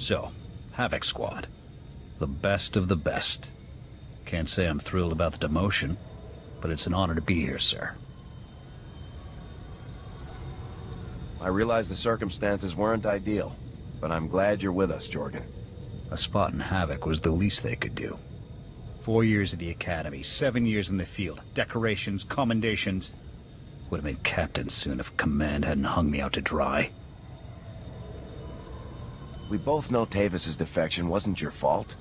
So, Havoc Squad. The best of the best. Can't say I'm thrilled about the demotion, but it's an honor to be here, sir. I realize the circumstances weren't ideal, but I'm glad you're with us, Jorgen. A spot in Havoc was the least they could do. 4 years at the Academy, 7 years in the field, decorations, commendations. Would have been captain soon if Command hadn't hung me out to dry. We both know Tavis's defection wasn't your fault.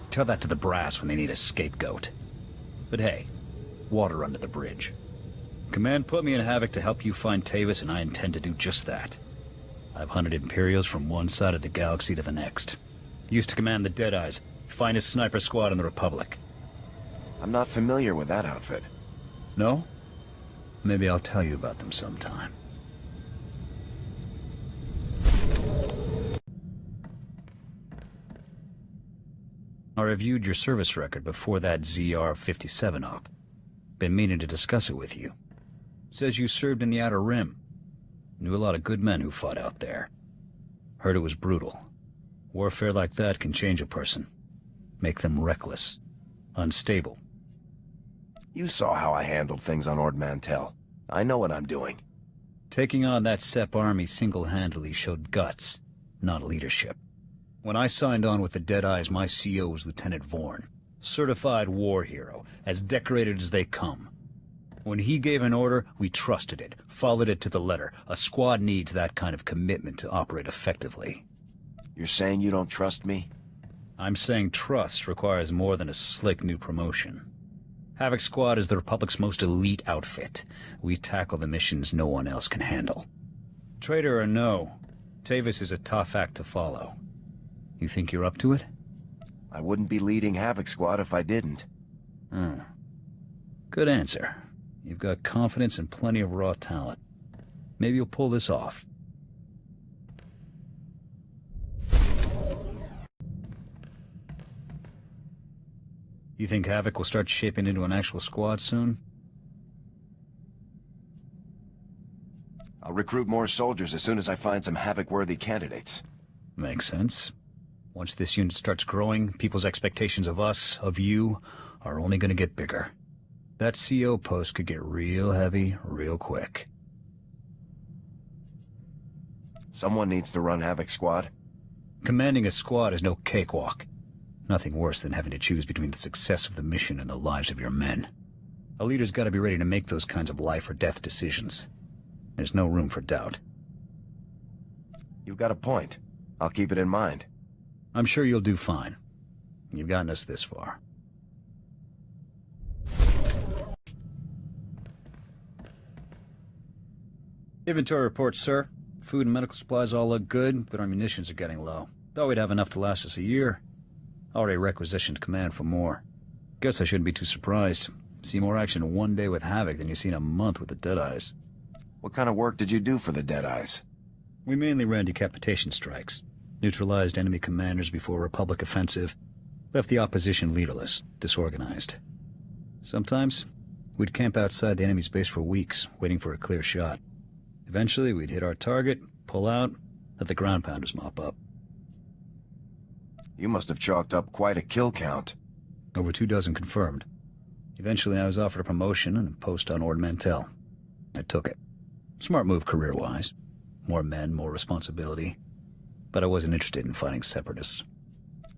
Tell that to the brass when they need a scapegoat. But hey, water under the bridge. Command put me in Havoc to help you find Tavis, and I intend to do just that. I've hunted Imperials from one side of the galaxy to the next. Used to command the Deadeyes, finest sniper squad in the Republic. I'm not familiar with that outfit. No? Maybe I'll tell you about them sometime. I reviewed your service record before that ZR-57 op. Been meaning to discuss it with you. Says you served in the Outer Rim. Knew a lot of good men who fought out there. Heard it was brutal. Warfare like that can change a person. Make them reckless. Unstable. You saw how I handled things on Ord Mantell. I know what I'm doing. Taking on that SEP army single-handedly showed guts, not leadership. When I signed on with the Deadeyes, my CO was Lieutenant Vorn. Certified war hero, as decorated as they come. When he gave an order, we trusted it, followed it to the letter. A squad needs that kind of commitment to operate effectively. You're saying you don't trust me? I'm saying trust requires more than a slick new promotion. Havoc Squad is the Republic's most elite outfit. We tackle the missions no one else can handle. Traitor or no, Tavis is a tough act to follow. You think you're up to it? I wouldn't be leading Havoc Squad if I didn't. Good answer. You've got confidence and plenty of raw talent. Maybe you'll pull this off. You think Havoc will start shaping into an actual squad soon? I'll recruit more soldiers as soon as I find some Havoc-worthy candidates. Makes sense. Once this unit starts growing, people's expectations of us, of you, are only going to get bigger. That CO post could get real heavy, real quick. Someone needs to run Havoc Squad. Commanding a squad is no cakewalk. Nothing worse than having to choose between the success of the mission and the lives of your men. A leader's got to be ready to make those kinds of life or death decisions. There's no room for doubt. You've got a point. I'll keep it in mind. I'm sure you'll do fine. You've gotten us this far. Inventory report, sir. Food and medical supplies all look good, but our munitions are getting low. Thought we'd have enough to last us a year. Already requisitioned command for more. Guess I shouldn't be too surprised. See more action in one day with Havoc than you see in a month with the Deadeyes. What kind of work did you do for the Deadeyes? We mainly ran decapitation strikes. Neutralized enemy commanders before a Republic offensive. Left the opposition leaderless, disorganized. Sometimes, we'd camp outside the enemy's base for weeks, waiting for a clear shot. Eventually, we'd hit our target, pull out, let the ground pounders mop up. You must have chalked up quite a kill count. Over 24 confirmed. Eventually, I was offered a promotion and a post on Ord Mantell. I took it. Smart move career-wise. More men, more responsibility. But I wasn't interested in fighting separatists.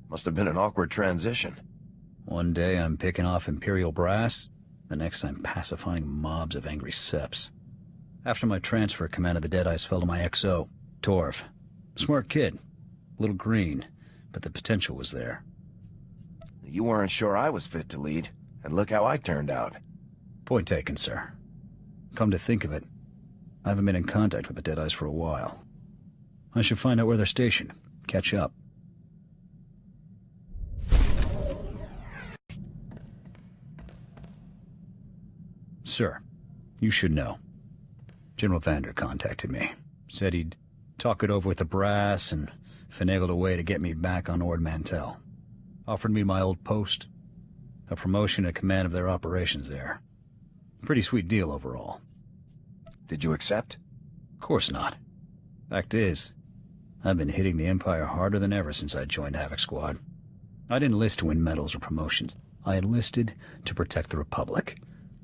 Must have been an awkward transition. One day I'm picking off Imperial brass, the next I'm pacifying mobs of angry seps. After my transfer, command of the Deadeyes fell to my XO, Torv. Smart kid. A little green, but the potential was there. You weren't sure I was fit to lead, and look how I turned out. Point taken, sir. Come to think of it, I haven't been in contact with the Deadeyes for a while. I should find out where they're stationed. Catch up. Sir, you should know. General Vander contacted me. Said he'd talk it over with the brass and finagled a way to get me back on Ord Mantell. Offered me my old post. A promotion and command of their operations there. Pretty sweet deal overall. Did you accept? Of course not. Fact is, I've been hitting the Empire harder than ever since I joined Havoc Squad. I didn't enlist to win medals or promotions. I enlisted to protect the Republic,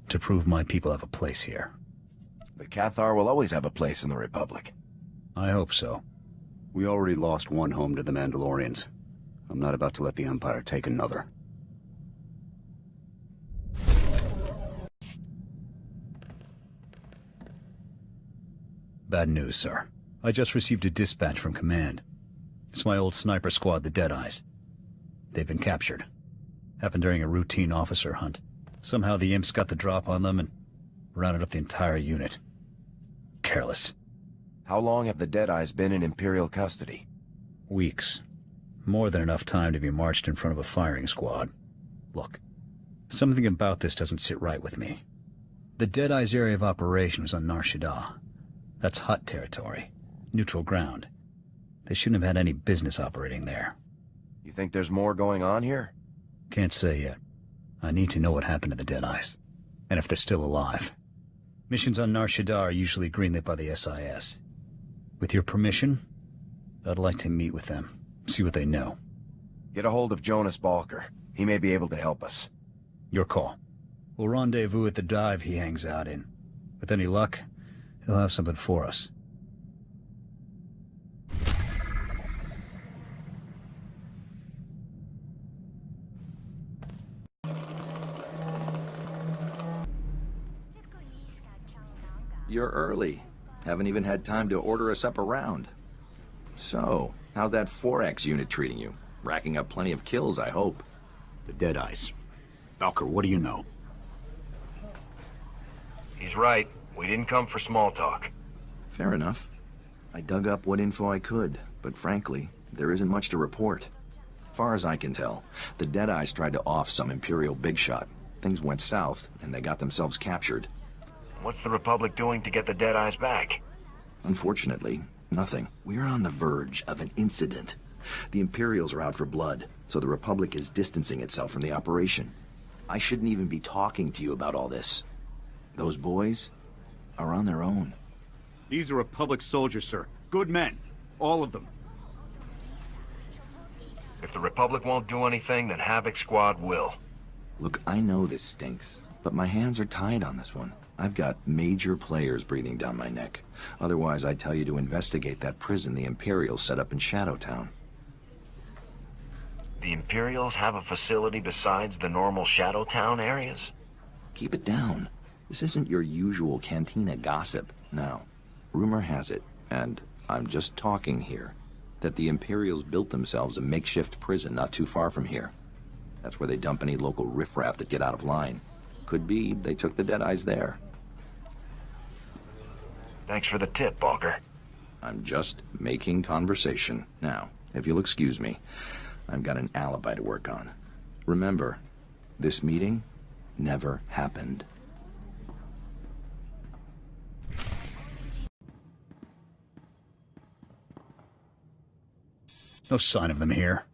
to prove my people have a place here. The Cathar will always have a place in the Republic. I hope so. We already lost one home to the Mandalorians. I'm not about to let the Empire take another. Bad news, sir. I just received a dispatch from Command. It's my old sniper squad, the Deadeyes. They've been captured. Happened during a routine officer hunt. Somehow the imps got the drop on them and rounded up the entire unit. Careless. How long have the Deadeyes been in Imperial custody? Weeks. More than enough time to be marched in front of a firing squad. Look, something about this doesn't sit right with me. The Deadeyes' area of operation was on Nar Shaddaa. That's Hutt territory. Neutral ground. They shouldn't have had any business operating there. You think there's more going on here? Can't say yet. I need to know what happened to the Deadeyes, and if they're still alive. Missions on Nar Shaddaa are usually greenlit by the SIS. With your permission, I'd like to meet with them, see what they know. Get a hold of Jonas Balker. He may be able to help us. Your call. We'll rendezvous at the dive he hangs out in. With any luck, he'll have something for us. You're early. Haven't even had time to order us up a round. So, how's that 4X unit treating you? Racking up plenty of kills, I hope. The Deadeyes. Balker, what do you know? He's right. We didn't come for small talk. Fair enough. I dug up what info I could, but frankly, there isn't much to report. Far as I can tell, the Deadeyes tried to off some Imperial big shot. Things went south, and they got themselves captured. What's the Republic doing to get the Deadeyes back? Unfortunately, nothing. We're on the verge of an incident. The Imperials are out for blood, so the Republic is distancing itself from the operation. I shouldn't even be talking to you about all this. Those boys are on their own. These are Republic soldiers, sir. Good men. All of them. If the Republic won't do anything, then Havoc Squad will. Look, I know this stinks, but my hands are tied on this one. I've got major players breathing down my neck. Otherwise, I'd tell you to investigate that prison the Imperials set up in Shadowtown. The Imperials have a facility besides the normal Shadowtown areas? Keep it down. This isn't your usual cantina gossip. Now, rumor has it, and I'm just talking here, that the Imperials built themselves a makeshift prison not too far from here. That's where they dump any local riffraff that get out of line. Could be they took the Deadeyes there. Thanks for the tip, Balker. I'm just making conversation. Now, if you'll excuse me, I've got an alibi to work on. Remember, this meeting never happened. No sign of them here.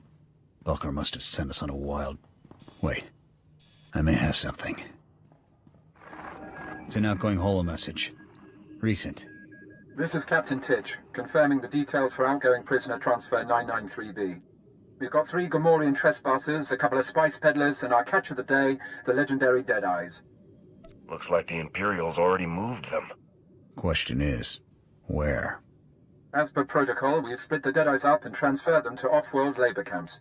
Balker must have sent us on a wild... Wait. I may have something. It's an outgoing holo message. Recent. This is Captain Titch, confirming the details for outgoing prisoner transfer 993B. We've got 3 Gamorrean trespassers, a couple of spice peddlers, and our catch of the day, the legendary Deadeyes. Looks like the Imperials already moved them. Question is, where? As per protocol, we've split the Deadeyes up and transferred them to off-world labor camps.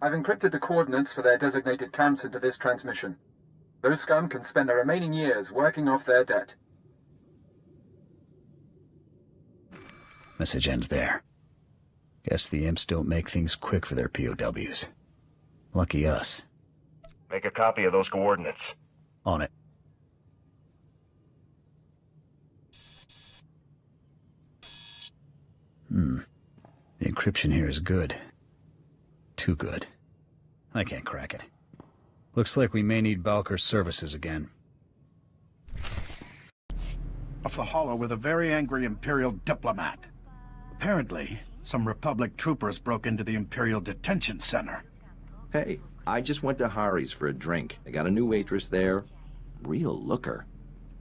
I've encrypted the coordinates for their designated camps into this transmission. Those scum can spend their remaining years working off their debt. Message ends there. Guess the imps don't make things quick for their POWs. Lucky us. Make a copy of those coordinates. On it. The encryption here is good. Too good. I can't crack it. Looks like we may need Balker's services again. Off the holo with a very angry Imperial diplomat. Apparently, some Republic troopers broke into the Imperial Detention Center. Hey, I just went to Hari's for a drink. I got a new waitress there. Real looker.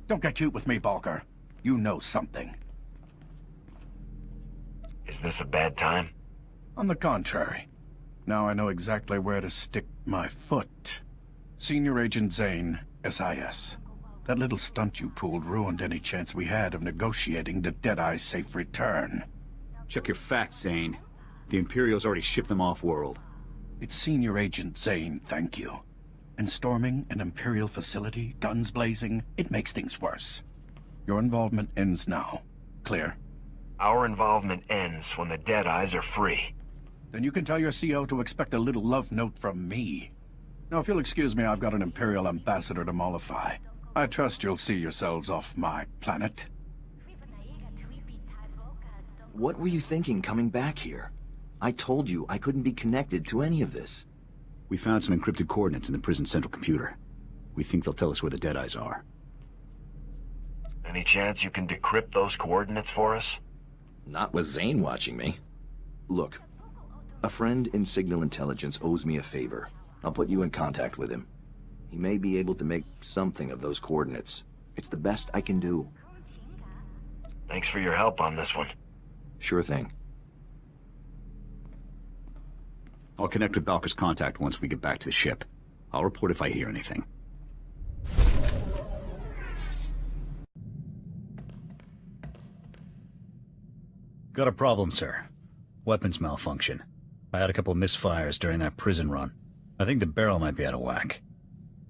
Don't get cute with me, Balker. You know something. Is Is this a bad time? On the contrary. Now I know exactly where to stick my foot. Senior Agent Zane, SIS. That little stunt you pulled ruined any chance we had of negotiating the Deadeye's safe return. Check your facts, Zane. The Imperials already shipped them off-world. It's Senior Agent Zane, thank you. And storming an Imperial facility, guns blazing, it makes things worse. Your involvement ends now. Clear? Our involvement ends when the Deadeyes are free. Then you can tell your CO to expect a little love note from me. Now, if you'll excuse me, I've got an Imperial ambassador to mollify. I trust you'll see yourselves off my planet. What were you thinking coming back here? I told you I couldn't be connected to any of this. We found some encrypted coordinates in the prison central computer. We think they'll tell us where the Deadeyes are. Any chance you can decrypt those coordinates for us? Not with Zane watching me. Look, a friend in Signal Intelligence owes me a favor. I'll put you in contact with him. He may be able to make something of those coordinates. It's the best I can do. Thanks for your help on this one. Sure thing. I'll connect with Balker's contact once we get back to the ship. I'll report if I hear anything. Got a problem, sir. Weapons malfunction. I had a couple of misfires during that prison run. I think the barrel might be out of whack.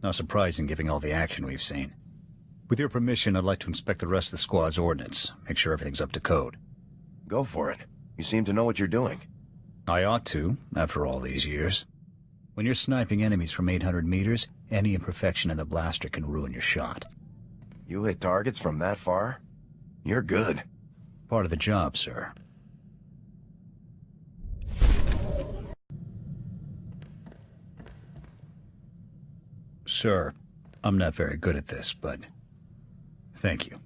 Not surprising given all the action we've seen. With your permission, I'd like to inspect the rest of the squad's ordnance, make sure everything's up to code. Go for it. You seem to know what you're doing. I ought to, after all these years. When you're sniping enemies from 800 meters, any imperfection in the blaster can ruin your shot. You hit targets from that far? You're good. Part of the job, sir. Sir, I'm not very good at this, but thank you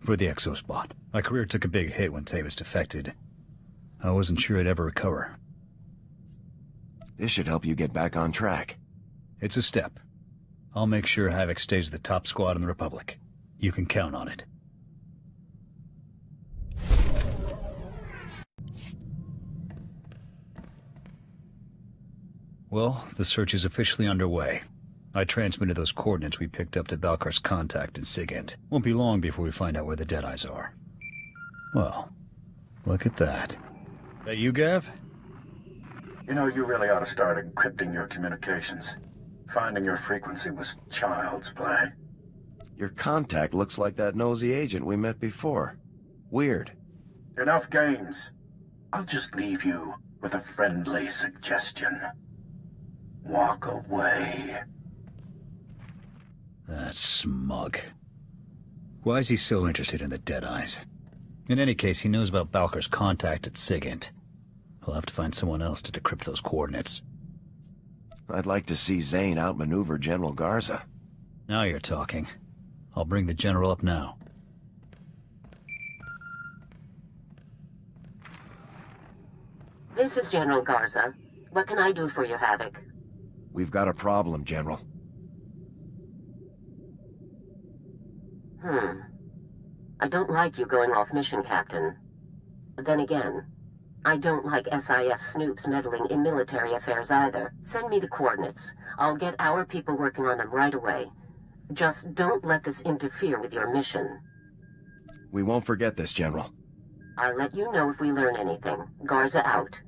for the exospot. My career took a big hit when Tavis defected. I wasn't sure I'd ever recover. This should help you get back on track. It's a step. I'll make sure Havoc stays the top squad in the Republic. You can count on it. Well, the search is officially underway. I transmitted those coordinates we picked up to Balkar's contact in Sigint. Won't be long before we find out where the Deadeyes are. Well, look at that. That you, Gav? You know, you really ought to start encrypting your communications. Finding your frequency was child's play. Your contact looks like that nosy agent we met before. Weird. Enough games. I'll just leave you with a friendly suggestion. Walk away. That smug. Why is he so interested in the Deadeyes? In any case, he knows about Balkar's contact at Sigint. He'll have to find someone else to decrypt those coordinates. I'd like to see Zane outmaneuver General Garza. Now you're talking. I'll bring the General up now. This is General Garza. What can I do for you, Havoc? We've got a problem, General. I don't like you going off mission, Captain. Then again, I don't like SIS snoops meddling in military affairs either. Send me the coordinates. I'll get our people working on them right away. Just don't let this interfere with your mission. We won't forget this, General. I'll let you know if we learn anything. Garza out.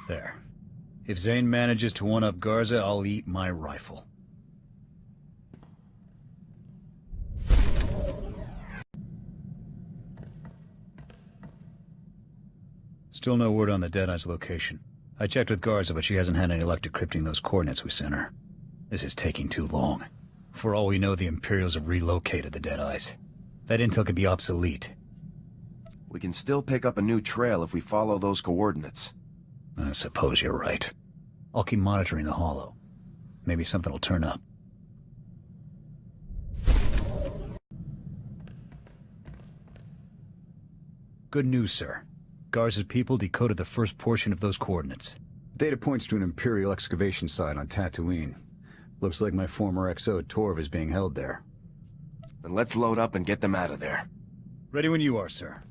There. If Zane manages to one-up Garza, I'll eat my rifle. Still no word on the Deadeye's location. I checked with Garza, but she hasn't had any luck decrypting those coordinates we sent her. This is taking too long. For all we know, the Imperials have relocated the Deadeyes. That intel could be obsolete. We can still pick up a new trail if we follow those coordinates. I suppose you're right. I'll keep monitoring the hollow. Maybe something will turn up. Good news, sir. Garza's people decoded the first portion of those coordinates. Data points to an Imperial excavation site on Tatooine. Looks like my former SWTOR is being held there. Then let's load up and get them out of there. Ready when you are, sir.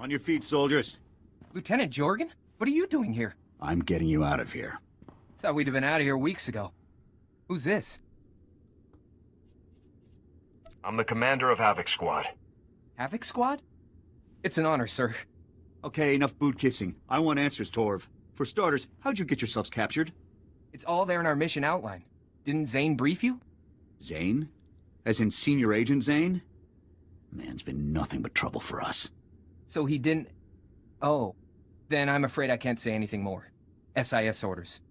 On your feet, soldiers. Lieutenant Jorgen? What are you doing here? I'm getting you out of here. Thought we'd have been out of here weeks ago. Who's this? I'm the commander of Havoc Squad. Havoc Squad? It's an honor, sir. Okay, enough boot kissing. I want answers, Torv. For starters, how'd you get yourselves captured? It's all there in our mission outline. Didn't Zane brief you? Zane? As in Senior Agent Zane? Man's been nothing but trouble for us. So he didn't... Oh. Then I'm afraid I can't say anything more. SIS orders.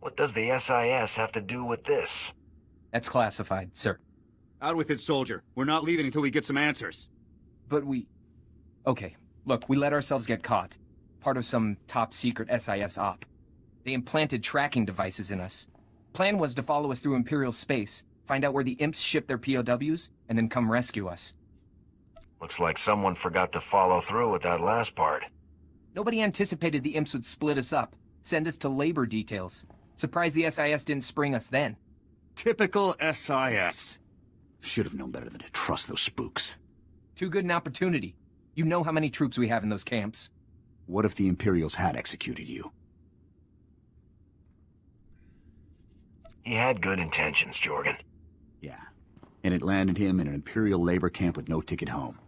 What does the SIS have to do with this? That's classified, sir. Out with it, soldier. We're not leaving until we get some answers. But we... Okay, look, we let ourselves get caught. Part of some top-secret SIS op. They implanted tracking devices in us. Plan was to follow us through Imperial space, find out where the imps ship their POWs, and then come rescue us. Looks like someone forgot to follow through with that last part. Nobody anticipated the imps would split us up, send us to labor details. Surprised the SIS didn't spring us then. Typical SIS. Should have known better than to trust those spooks. Too good an opportunity. You know how many troops we have in those camps. What if the Imperials had executed you? He had good intentions, Jorgen. Yeah. And it landed him in an Imperial labor camp with no ticket home.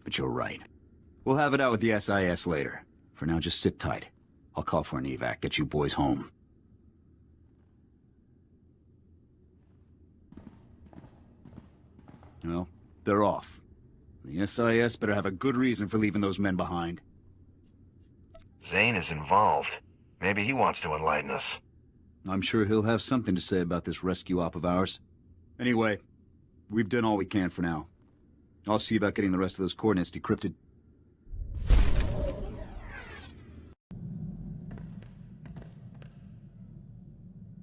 But you're right. We'll have it out with the SIS later. For now, just sit tight. I'll call for an evac, get you boys home. Well, they're off. The SIS better have a good reason for leaving those men behind. Zane is involved. Maybe he wants to enlighten us. I'm sure he'll have something to say about this rescue op of ours. Anyway, we've done all we can for now. I'll see about getting the rest of those coordinates decrypted.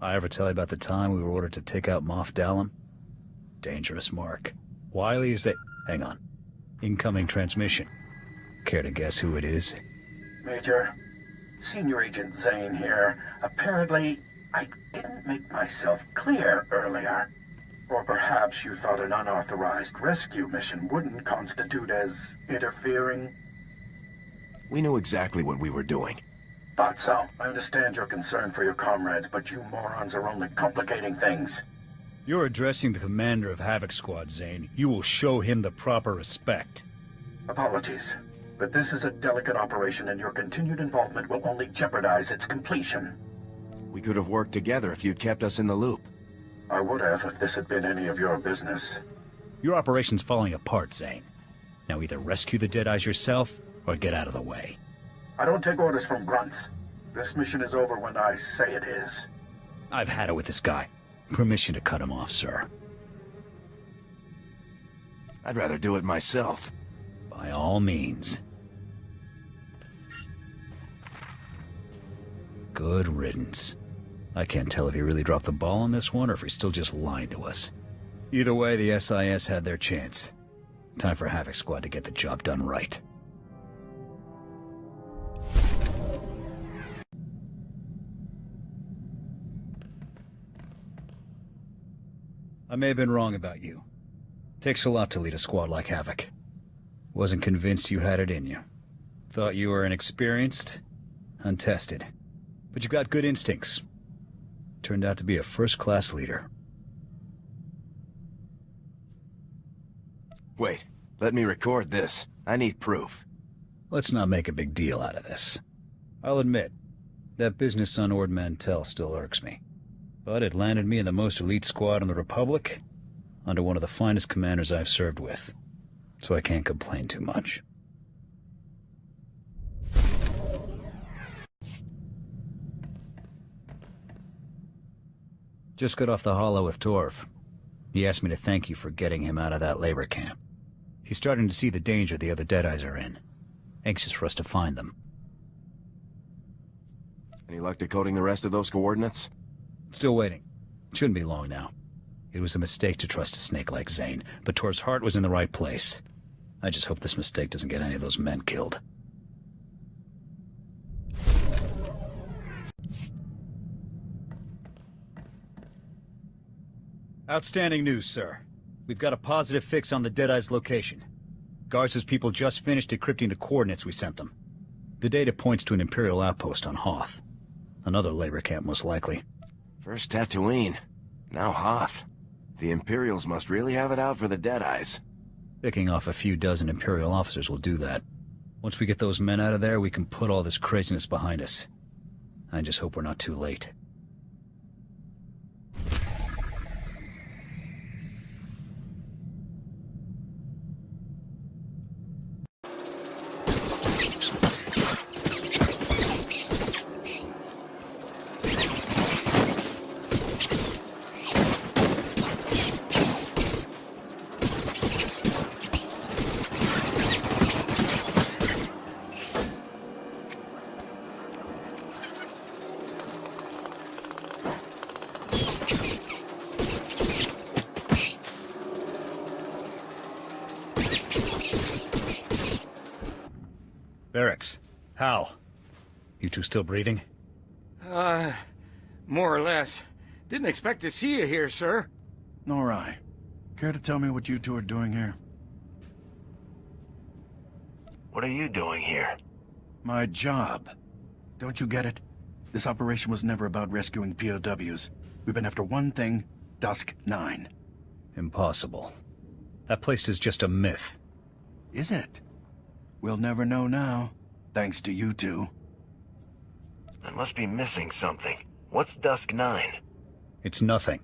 I ever tell you about the time we were ordered to take out Moff Dallam? Dangerous mark. Wiley is that... Hang on. Incoming transmission. Care to guess who it is? Major, Senior Agent Zane here. Apparently, I didn't make myself clear earlier. Or perhaps you thought an unauthorized rescue mission wouldn't constitute as interfering? We knew exactly what we were doing. Thought so. I understand your concern for your comrades, but you morons are only complicating things. You're addressing the commander of Havoc Squad, Zane. You will show him the proper respect. Apologies, but this is a delicate operation and your continued involvement will only jeopardize its completion. We could have worked together if you'd kept us in the loop. I would have if this had been any of your business. Your operation's falling apart, Zane. Now either rescue the Deadeyes yourself, or get out of the way. I don't take orders from grunts. This mission is over when I say it is. I've had it with this guy. Permission to cut him off, sir. I'd rather do it myself. By all means. Good riddance. I can't tell if he really dropped the ball on this one or if he's still just lying to us. Either way, the SIS had their chance. Time for Havoc Squad to get the job done right. I may have been wrong about you. Takes a lot to lead a squad like Havoc. Wasn't convinced you had it in you. Thought you were inexperienced, untested. But you've got good instincts. Turned out to be a first-class leader. Wait, let me record this. I need proof. Let's not make a big deal out of this. I'll admit, that business on Ord Mantell still irks me. But it landed me in the most elite squad in the Republic, under one of the finest commanders I've served with. So I can't complain too much. Just got off the holo with Torv. He asked me to thank you for getting him out of that labor camp. He's starting to see the danger the other Deadeyes are in. Anxious for us to find them. Any luck decoding the rest of those coordinates? Still waiting. Shouldn't be long now. It was a mistake to trust a snake like Zane, but Torv's heart was in the right place. I just hope this mistake doesn't get any of those men killed. Outstanding news, sir. We've got a positive fix on the Deadeye's location. Garza's people just finished decrypting the coordinates we sent them. The data points to an Imperial outpost on Hoth. Another labor camp, most likely. First Tatooine, now Hoth. The Imperials must really have it out for the Deadeyes. Picking off a few dozen Imperial officers will do that. Once we get those men out of there, we can put all this craziness behind us. I just hope we're not too late. Barracks. Hal. You two still breathing? More or less. Didn't expect to see you here, sir. Nor I. Care to tell me what you two are doing here? What are you doing here? My job. Don't you get it? This operation was never about rescuing POWs. We've been after one thing, Dusk 9. Impossible. That place is just a myth. Is it? We'll never know now, thanks to you two. I must be missing something. What's Dusk 9? It's nothing.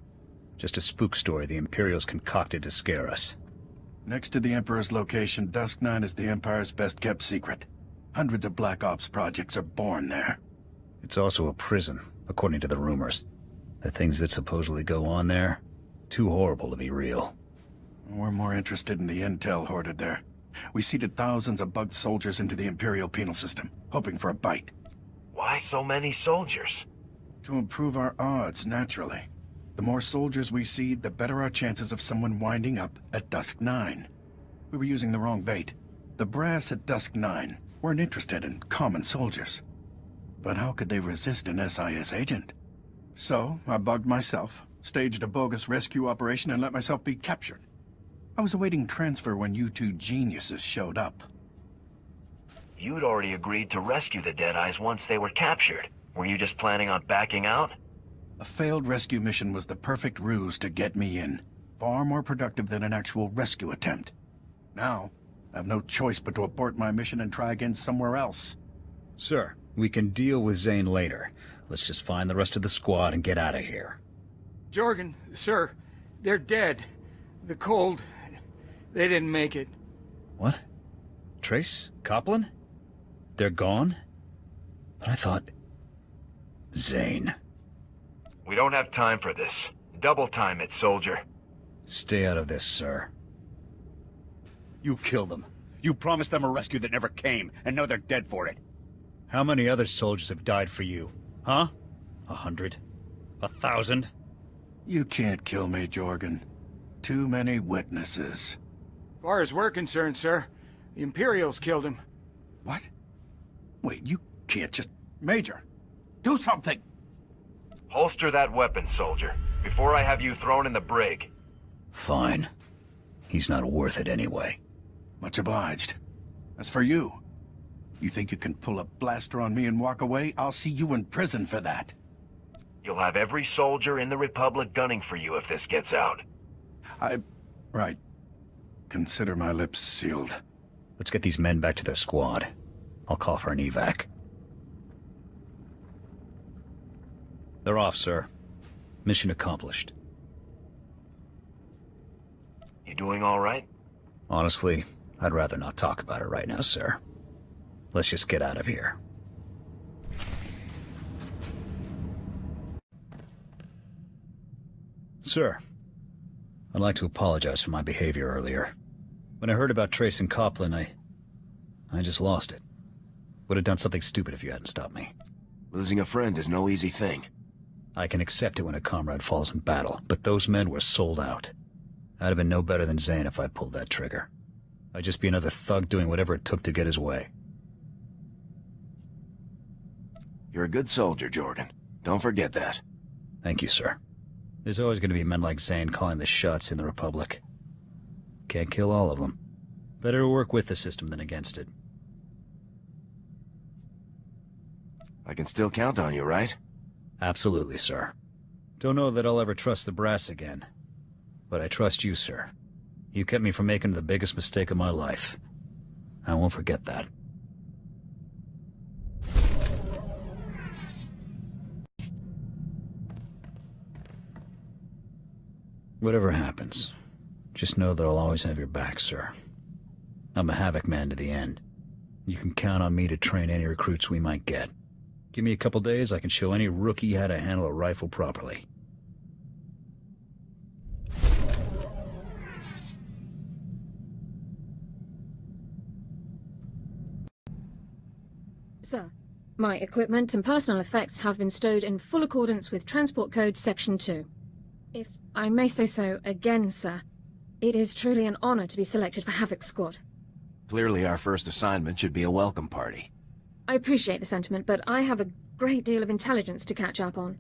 Just a spook story the Imperials concocted to scare us. Next to the Emperor's location, Dusk 9 is the Empire's best-kept secret. Hundreds of Black Ops projects are born there. It's also a prison, according to the rumors. The things that supposedly go on there, too horrible to be real. We're more interested in the intel hoarded there. We seeded thousands of bugged soldiers into the Imperial penal system, hoping for a bite. Why so many soldiers? To improve our odds, naturally. The more soldiers we seed, the better our chances of someone winding up at Dusk 9. We were using the wrong bait. The brass at Dusk 9 weren't interested in common soldiers. But how could they resist an SIS agent? So, I bugged myself, staged a bogus rescue operation, and let myself be captured. I was awaiting transfer when you two geniuses showed up. You'd already agreed to rescue the Deadeyes once they were captured. Were you just planning on backing out? A failed rescue mission was the perfect ruse to get me in. Far more productive than an actual rescue attempt. Now, I have no choice but to abort my mission and try again somewhere else. Sir, we can deal with Zane later. Let's just find the rest of the squad and get out of here. Jorgen, sir, they're dead. The cold, they didn't make it. What? Trace? Copland? They're gone? But I thought... Zane. We don't have time for this. Double time it, soldier. Stay out of this, sir. You killed them. You promised them a rescue that never came, and now they're dead for it. How many other soldiers have died for you? Huh? 100? 1,000? You can't kill me, Jorgen. Too many witnesses. Far as we're concerned, sir, the Imperials killed him. What? Wait, you can't just... Major, do something! Holster that weapon, soldier, before I have you thrown in the brig. Fine. He's not worth it anyway. Much obliged. As for you, you think you can pull a blaster on me and walk away? I'll see you in prison for that. You'll have every soldier in the Republic gunning for you if this gets out. Right. Consider my lips sealed. Let's get these men back to their squad. I'll call for an evac. They're off, sir. Mission accomplished. You doing all right? Honestly, I'd rather not talk about it right now, sir. Let's just get out of here. Sir, I'd like to apologize for my behavior earlier. When I heard about Trace and Copland, I just lost it. Would have done something stupid if you hadn't stopped me. Losing a friend is no easy thing. I can accept it when a comrade falls in battle, but those men were sold out. I'd have been no better than Zane if I pulled that trigger. I'd just be another thug doing whatever it took to get his way. You're a good soldier, Jorgen. Don't forget that. Thank you, sir. There's always going to be men like Zane calling the shots in the Republic. Can't kill all of them, Better to work with the system than against it. I can still count on you, right? Absolutely, sir. Don't know that I'll ever trust the brass again. But I trust you, sir. You kept me from making the biggest mistake of my life. I won't forget that. Whatever happens, just know that I'll always have your back, sir. I'm a Havoc man to the end. You can count on me to train any recruits we might get. Give me a couple days, I can show any rookie how to handle a rifle properly. Sir, my equipment and personal effects have been stowed in full accordance with Transport Code Section 2. If I may say so again, sir, it is truly an honor to be selected for Havoc Squad. Clearly our first assignment should be a welcome party. I appreciate the sentiment, but I have a great deal of intelligence to catch up on.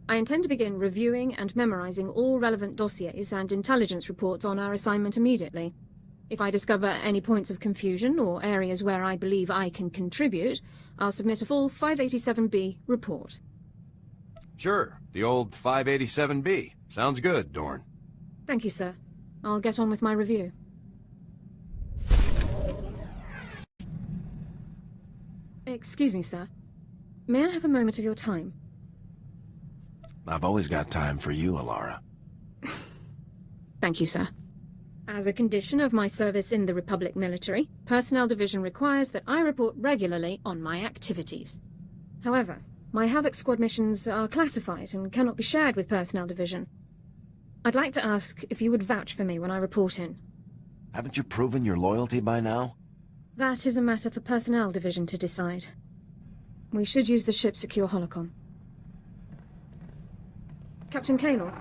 I intend to begin reviewing and memorizing all relevant dossiers and intelligence reports on our assignment immediately. If I discover any points of confusion or areas where I believe I can contribute, I'll submit a full 587B report. Sure, the old 587B. Sounds good, Dorn. Thank you, sir. I'll get on with my review. Excuse me, sir. May I have a moment of your time? I've always got time for you, Alara. Thank you, sir. As a condition of my service in the Republic military, Personnel Division requires that I report regularly on my activities. However, my Havoc Squad missions are classified and cannot be shared with Personnel Division. I'd like to ask if you would vouch for me when I report in. Haven't you proven your loyalty by now? That is a matter for Personnel Division to decide. We should use the ship's secure holocom. Captain Kadel,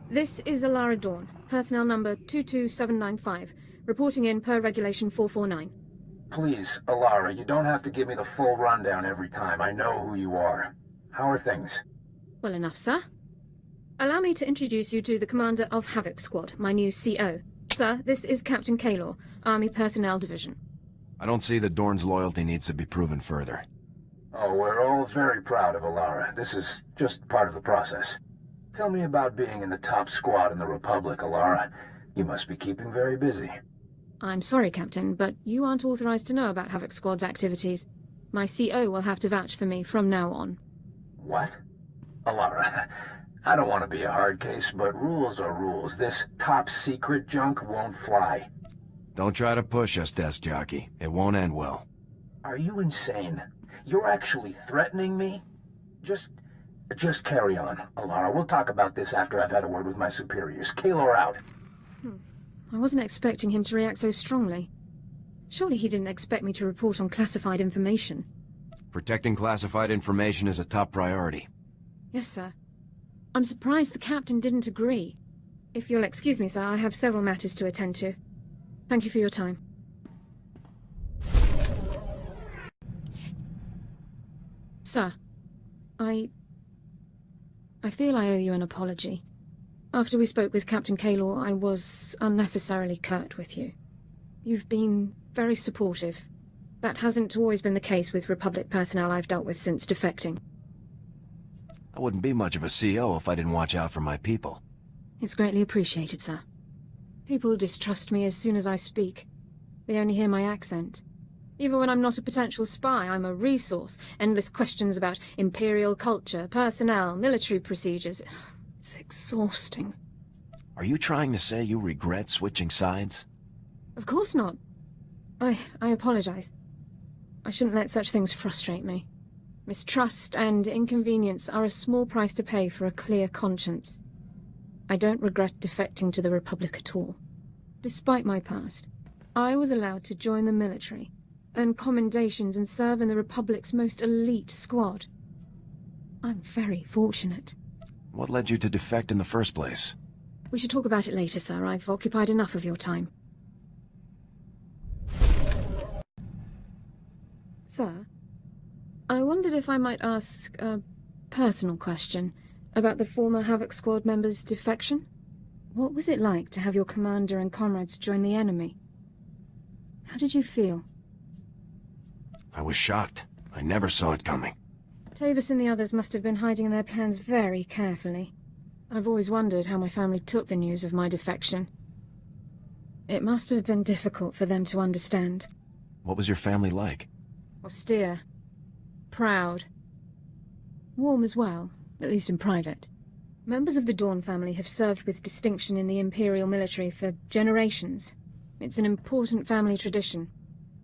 this is Alara Dawn, personnel number 22795, reporting in per Regulation 449. Please, Alara, you don't have to give me the full rundown every time. I know who you are. How are things? Well enough, sir. Allow me to introduce you to the commander of Havoc Squad, my new CO. Sir, this is Captain Kadel, Army Personnel Division. I don't see that Dorn's loyalty needs to be proven further. Oh, we're all very proud of Alara. This is just part of the process. Tell me about being in the top squad in the Republic, Alara. You must be keeping very busy. I'm sorry, Captain, but you aren't authorized to know about Havoc Squad's activities. My CO will have to vouch for me from now on. What? Alara, I don't want to be a hard case, but rules are rules. This top-secret junk won't fly. Don't try to push us, desk jockey. It won't end well. Are you insane? You're actually threatening me? Just carry on, Alara. We'll talk about this after I've had a word with my superiors. Kaylor out. I wasn't expecting him to react so strongly. Surely he didn't expect me to report on classified information. Protecting classified information is a top priority. Yes, sir. I'm surprised the captain didn't agree. If you'll excuse me, sir, I have several matters to attend to. Thank you for your time. Sir, I feel I owe you an apology. After we spoke with Captain Kadel, I was unnecessarily curt with you. You've been very supportive. That hasn't always been the case with Republic personnel I've dealt with since defecting. I wouldn't be much of a CO if I didn't watch out for my people. It's greatly appreciated, sir. People distrust me as soon as I speak. They only hear my accent. Even when I'm not a potential spy, I'm a resource. Endless questions about Imperial culture, personnel, military procedures. It's exhausting. Are you trying to say you regret switching sides? Of course not. I apologize. I shouldn't let such things frustrate me. Mistrust and inconvenience are a small price to pay for a clear conscience. I don't regret defecting to the Republic at all. Despite my past, I was allowed to join the military, earn commendations and serve in the Republic's most elite squad. I'm very fortunate. What led you to defect in the first place? We should talk about it later, sir. I've occupied enough of your time. Sir, I wondered if I might ask a personal question about the former Havoc Squad member's defection. What was it like to have your commander and comrades join the enemy? How did you feel? I was shocked. I never saw it coming. Tavis and the others must have been hiding their plans very carefully. I've always wondered how my family took the news of my defection. It must have been difficult for them to understand. What was your family like? Austere. Proud. Warm as well, at least in private. Members of the Dawn family have served with distinction in the Imperial military for generations. It's an important family tradition.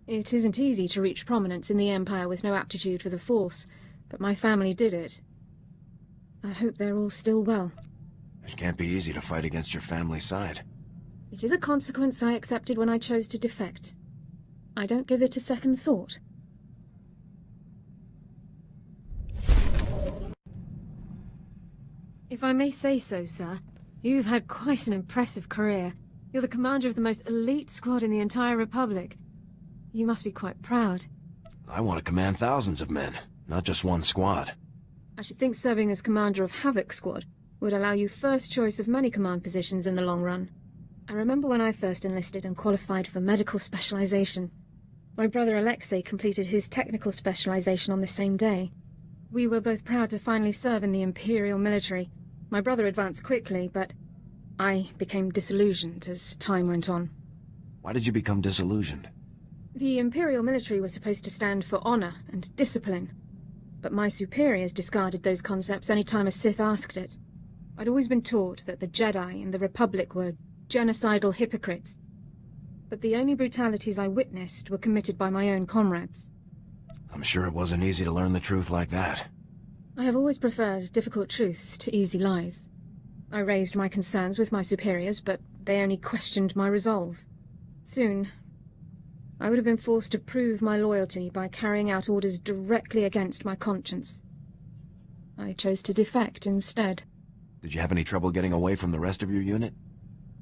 It isn't easy to reach prominence in the Empire with no aptitude for the Force, but my family did it. I hope they're all still well. It can't be easy to fight against your family's side. It is a consequence I accepted when I chose to defect. I don't give it a second thought. If I may say so, sir, you've had quite an impressive career. You're the commander of the most elite squad in the entire Republic. You must be quite proud. I want to command thousands of men, not just one squad. I should think serving as commander of Havoc Squad would allow you first choice of many command positions in the long run. I remember when I first enlisted and qualified for medical specialization. My brother Alexei completed his technical specialization on the same day. We were both proud to finally serve in the Imperial military. My brother advanced quickly, but I became disillusioned as time went on. Why did you become disillusioned? The Imperial military was supposed to stand for honor and discipline, but my superiors discarded those concepts any time a Sith asked it. I'd always been taught that the Jedi and the Republic were genocidal hypocrites, but the only brutalities I witnessed were committed by my own comrades. I'm sure it wasn't easy to learn the truth like that. I have always preferred difficult truths to easy lies. I raised my concerns with my superiors, but they only questioned my resolve. Soon, I would have been forced to prove my loyalty by carrying out orders directly against my conscience. I chose to defect instead. Did you have any trouble getting away from the rest of your unit?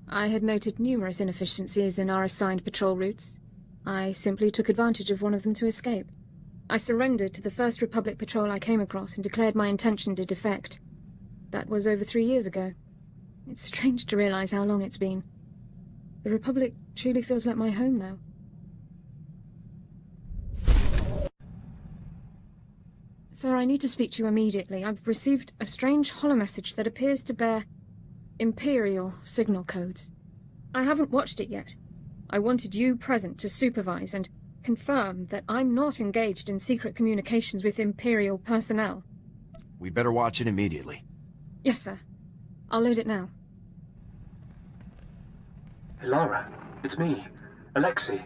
I had noted numerous inefficiencies in our assigned patrol routes. I simply took advantage of one of them to escape. I surrendered to the first Republic patrol I came across and declared my intention to defect. That was over 3 years ago. It's strange to realize how long it's been. The Republic truly feels like my home now. Sir, I need to speak to you immediately. I've received a strange holomessage that appears to bear Imperial signal codes. I haven't watched it yet. I wanted you present to supervise and confirm that I'm not engaged in secret communications with Imperial personnel. We better watch it immediately. Yes, sir. I'll load it now. Hey, Lara, it's me, Alexei.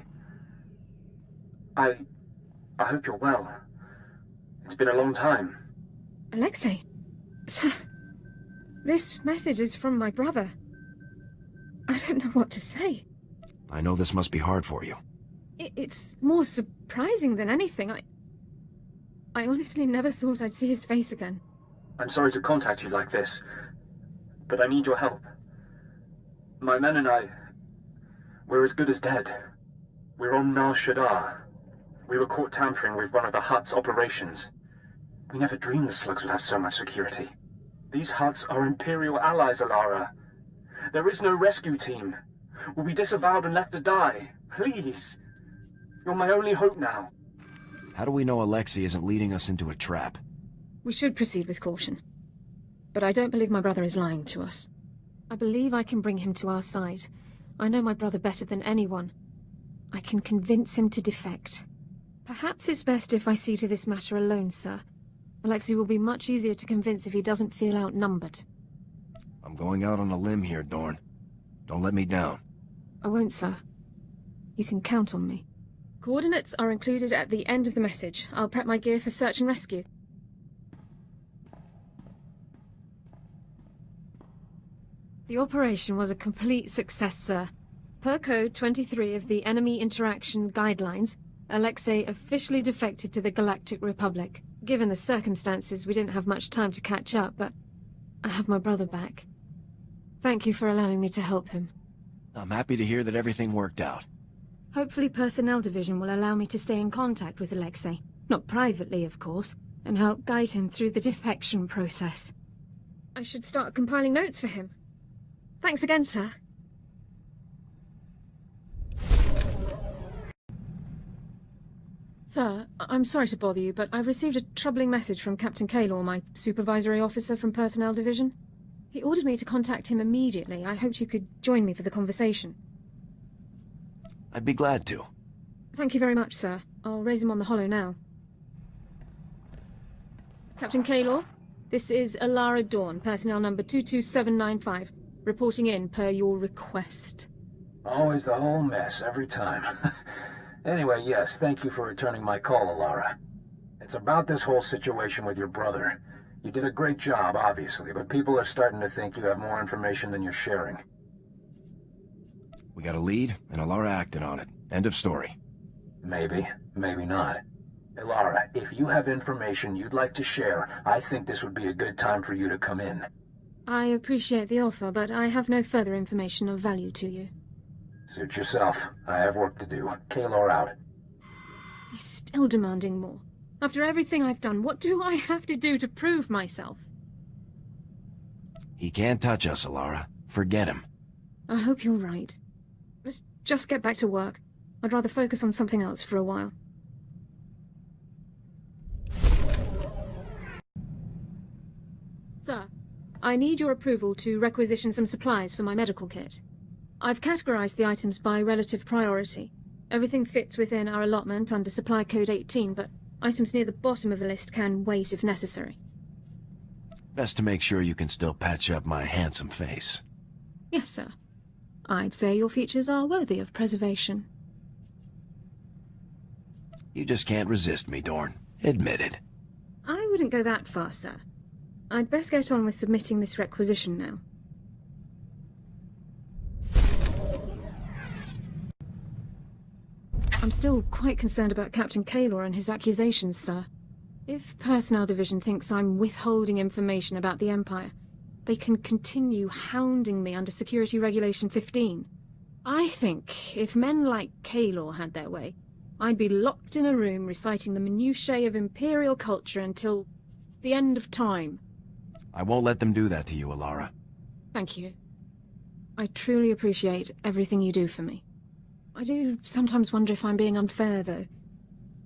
I hope you're well. It's been a long time. Alexei? Sir, this message is from my brother. I don't know what to say. I know this must be hard for you. It's more surprising than anything. I honestly never thought I'd see his face again. I'm sorry to contact you like this, but I need your help. My men and I, we're as good as dead. We're on Nar Shaddaa. We were caught tampering with one of the Hutt's operations. We never dreamed the slugs would have so much security. These Hutts are Imperial allies, Alara. There is no rescue team. We'll be disavowed and left to die. Please. You're my only hope now. How do we know Alexei isn't leading us into a trap? We should proceed with caution. But I don't believe my brother is lying to us. I believe I can bring him to our side. I know my brother better than anyone. I can convince him to defect. Perhaps it's best if I see to this matter alone, sir. Alexei will be much easier to convince if he doesn't feel outnumbered. I'm going out on a limb here, Dorn. Don't let me down. I won't, sir. You can count on me. Coordinates are included at the end of the message. I'll prep my gear for search and rescue. The operation was a complete success, sir. Per Code 23 of the Enemy Interaction Guidelines, Alexei officially defected to the Galactic Republic. Given the circumstances, we didn't have much time to catch up, but I have my brother back. Thank you for allowing me to help him. I'm happy to hear that everything worked out. Hopefully Personnel Division will allow me to stay in contact with Alexei. Not privately, of course, and help guide him through the defection process. I should start compiling notes for him. Thanks again, sir. Sir, I'm sorry to bother you, but I've received a troubling message from Captain Kadel, my supervisory officer from Personnel Division. He ordered me to contact him immediately. I hoped you could join me for the conversation. I'd be glad to. Thank you very much, sir. I'll raise him on the holo now. Captain Kadel, this is Alara Dawn, personnel number 22795, reporting in per your request. Always the whole mess, every time. Anyway, yes, thank you for returning my call, Alara. It's about this whole situation with your brother. You did a great job, obviously, but people are starting to think you have more information than you're sharing. We got a lead, and Alara acted on it. End of story. Maybe, maybe not. Alara, if you have information you'd like to share, I think this would be a good time for you to come in. I appreciate the offer, but I have no further information of value to you. Suit yourself. I have work to do. Kaylor out. He's still demanding more. After everything I've done, what do I have to do to prove myself? He can't touch us, Alara. Forget him. I hope you're right. Let's just get back to work. I'd rather focus on something else for a while. Sir, I need your approval to requisition some supplies for my medical kit. I've categorized the items by relative priority. Everything fits within our allotment under Supply Code 18, but items near the bottom of the list can wait if necessary. Best to make sure you can still patch up my handsome face. Yes, sir. I'd say your features are worthy of preservation. You just can't resist me, Dorn. Admit it. I wouldn't go that far, sir. I'd best get on with submitting this requisition now. I'm still quite concerned about Captain Kaylor and his accusations, sir. If Personnel Division thinks I'm withholding information about the Empire, they can continue hounding me under Security Regulation 15. I think if men like Kaylor had their way, I'd be locked in a room reciting the minutiae of Imperial culture until the end of time. I won't let them do that to you, Alara. Thank you. I truly appreciate everything you do for me. I do sometimes wonder if I'm being unfair, though.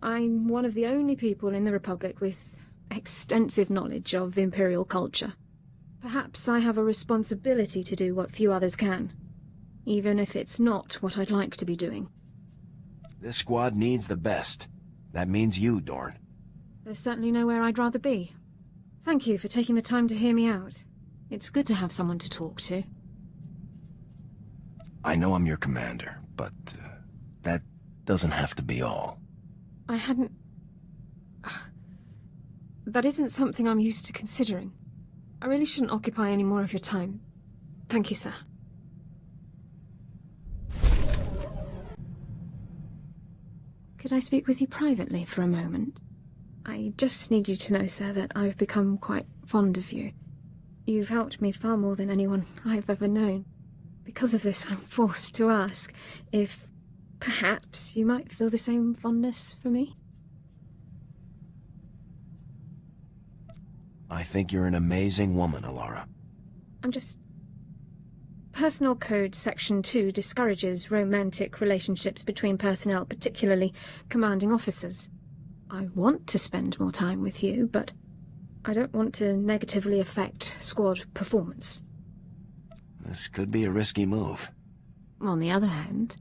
I'm one of the only people in the Republic with extensive knowledge of Imperial culture. Perhaps I have a responsibility to do what few others can, even if it's not what I'd like to be doing. This squad needs the best. That means you, Dorn. There's certainly nowhere I'd rather be. Thank you for taking the time to hear me out. It's good to have someone to talk to. I know I'm your commander, but that doesn't have to be all. I hadn't... That isn't something I'm used to considering. I really shouldn't occupy any more of your time. Thank you, sir. Could I speak with you privately for a moment? I just need you to know, sir, that I've become quite fond of you. You've helped me far more than anyone I've ever known. Because of this, I'm forced to ask if perhaps you might feel the same fondness for me? I think you're an amazing woman, Alara. I'm just... Personnel Code Section 2 discourages romantic relationships between personnel, particularly commanding officers. I want to spend more time with you, but I don't want to negatively affect squad performance. This could be a risky move. On the other hand,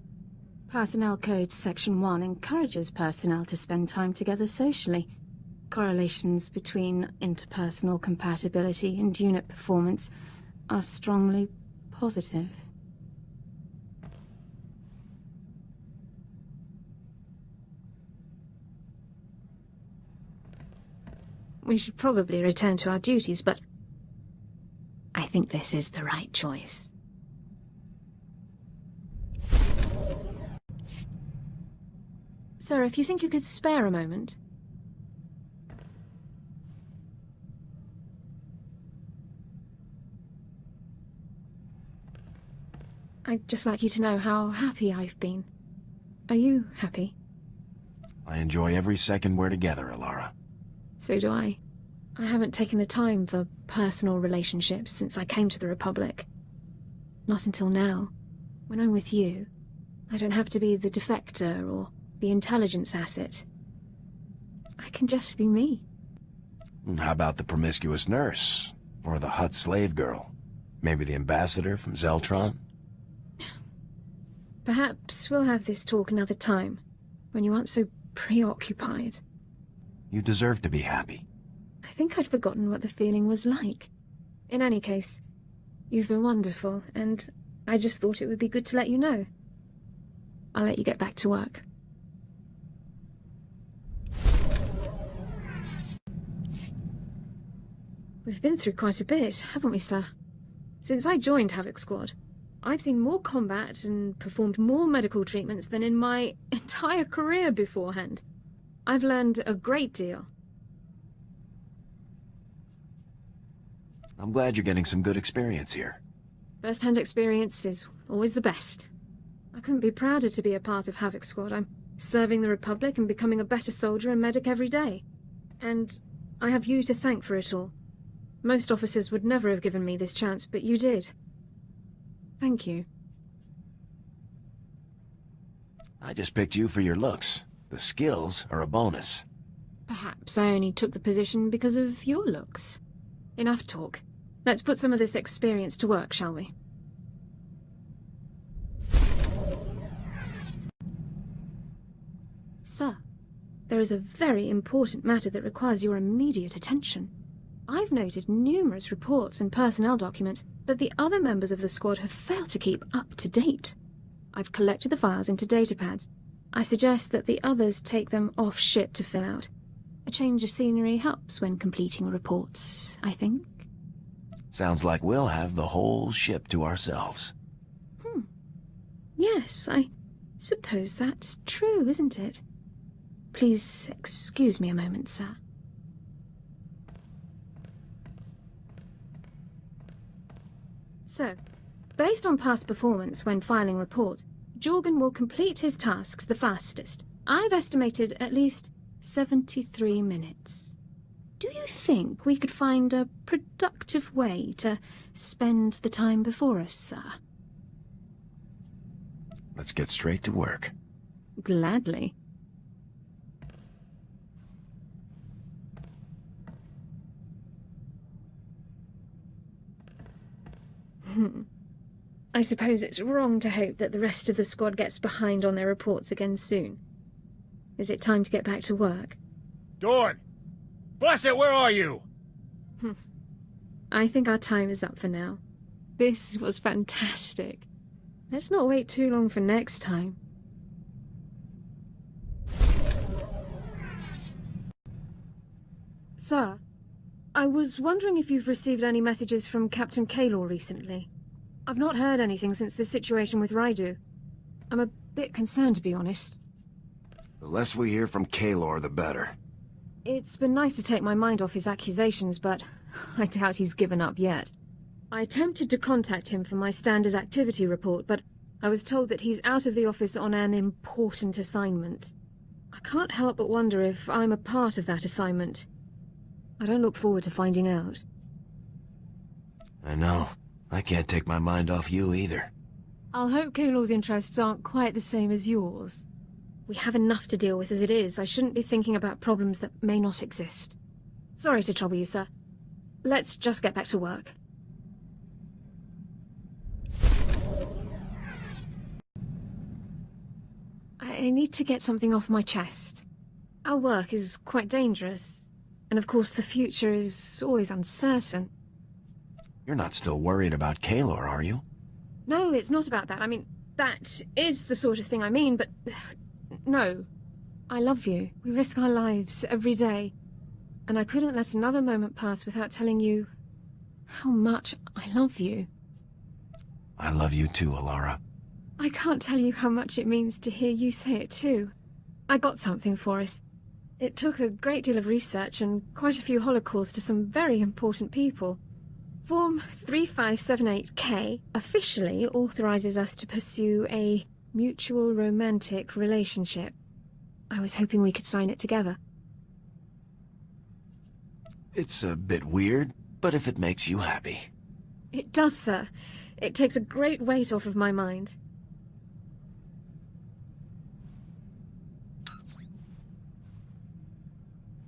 Personnel Code Section 1 encourages personnel to spend time together socially. Correlations between interpersonal compatibility and unit performance are strongly positive. We should probably return to our duties, but I think this is the right choice. Sir, if you think you could spare a moment... I'd just like you to know how happy I've been. Are you happy? I enjoy every second we're together, Alara. So do I. I haven't taken the time for personal relationships since I came to the Republic. Not until now. When I'm with you, I don't have to be the defector or the intelligence asset. I can just be me. How about the promiscuous nurse? Or the hot slave girl? Maybe the ambassador from Zeltron? Perhaps we'll have this talk another time, when you aren't so preoccupied. You deserve to be happy. I think I'd forgotten what the feeling was like. In any case, you've been wonderful, and I just thought it would be good to let you know. I'll let you get back to work. We've been through quite a bit, haven't we, sir? Since I joined Havoc Squad, I've seen more combat and performed more medical treatments than in my entire career beforehand. I've learned a great deal. I'm glad you're getting some good experience here. First-hand experience is always the best. I couldn't be prouder to be a part of Havoc Squad. I'm serving the Republic and becoming a better soldier and medic every day. And I have you to thank for it all. Most officers would never have given me this chance, but you did. Thank you. I just picked you for your looks. The skills are a bonus. Perhaps I only took the position because of your looks. Enough talk. Let's put some of this experience to work, shall we? Sir, there is a very important matter that requires your immediate attention. I've noted numerous reports and personnel documents that the other members of the squad have failed to keep up to date. I've collected the files into datapads. I suggest that the others take them off ship to fill out. A change of scenery helps when completing reports, I think. Sounds like we'll have the whole ship to ourselves. Yes, I suppose that's true, isn't it? Please excuse me a moment, sir. So, based on past performance when filing reports, Jorgen will complete his tasks the fastest. I've estimated at least 73 minutes. Do you think we could find a productive way to spend the time before us, sir? Let's get straight to work. Gladly. I suppose it's wrong to hope that the rest of the squad gets behind on their reports again soon. Is it time to get back to work? Dorn! Bless it, where are you? I think our time is up for now. This was fantastic. Let's not wait too long for next time. Sir, I was wondering if you've received any messages from Captain Kadel recently. I've not heard anything since the situation with Raidu. I'm a bit concerned, to be honest. The less we hear from Kalor, the better. It's been nice to take my mind off his accusations, but I doubt he's given up yet. I attempted to contact him for my standard activity report, but I was told that he's out of the office on an important assignment. I can't help but wonder if I'm a part of that assignment. I don't look forward to finding out. I know. I can't take my mind off you either. I'll hope Kalor's interests aren't quite the same as yours. We have enough to deal with as it is. I shouldn't be thinking about problems that may not exist. Sorry to trouble you, sir. Let's just get back to work. I need to get something off my chest. Our work is quite dangerous. And of course the future is always uncertain. You're not still worried about Kalor, are you? No, it's not about that. I mean, that is the sort of thing I mean, but... No. I love you. We risk our lives every day. And I couldn't let another moment pass without telling you how much I love you. I love you too, Alara. I can't tell you how much it means to hear you say it too. I got something for us. It took a great deal of research and quite a few holocalls to some very important people. Form 3578K officially authorizes us to pursue a mutual romantic relationship. I was hoping we could sign it together. It's a bit weird, but if it makes you happy. It does, sir. It takes a great weight off of my mind.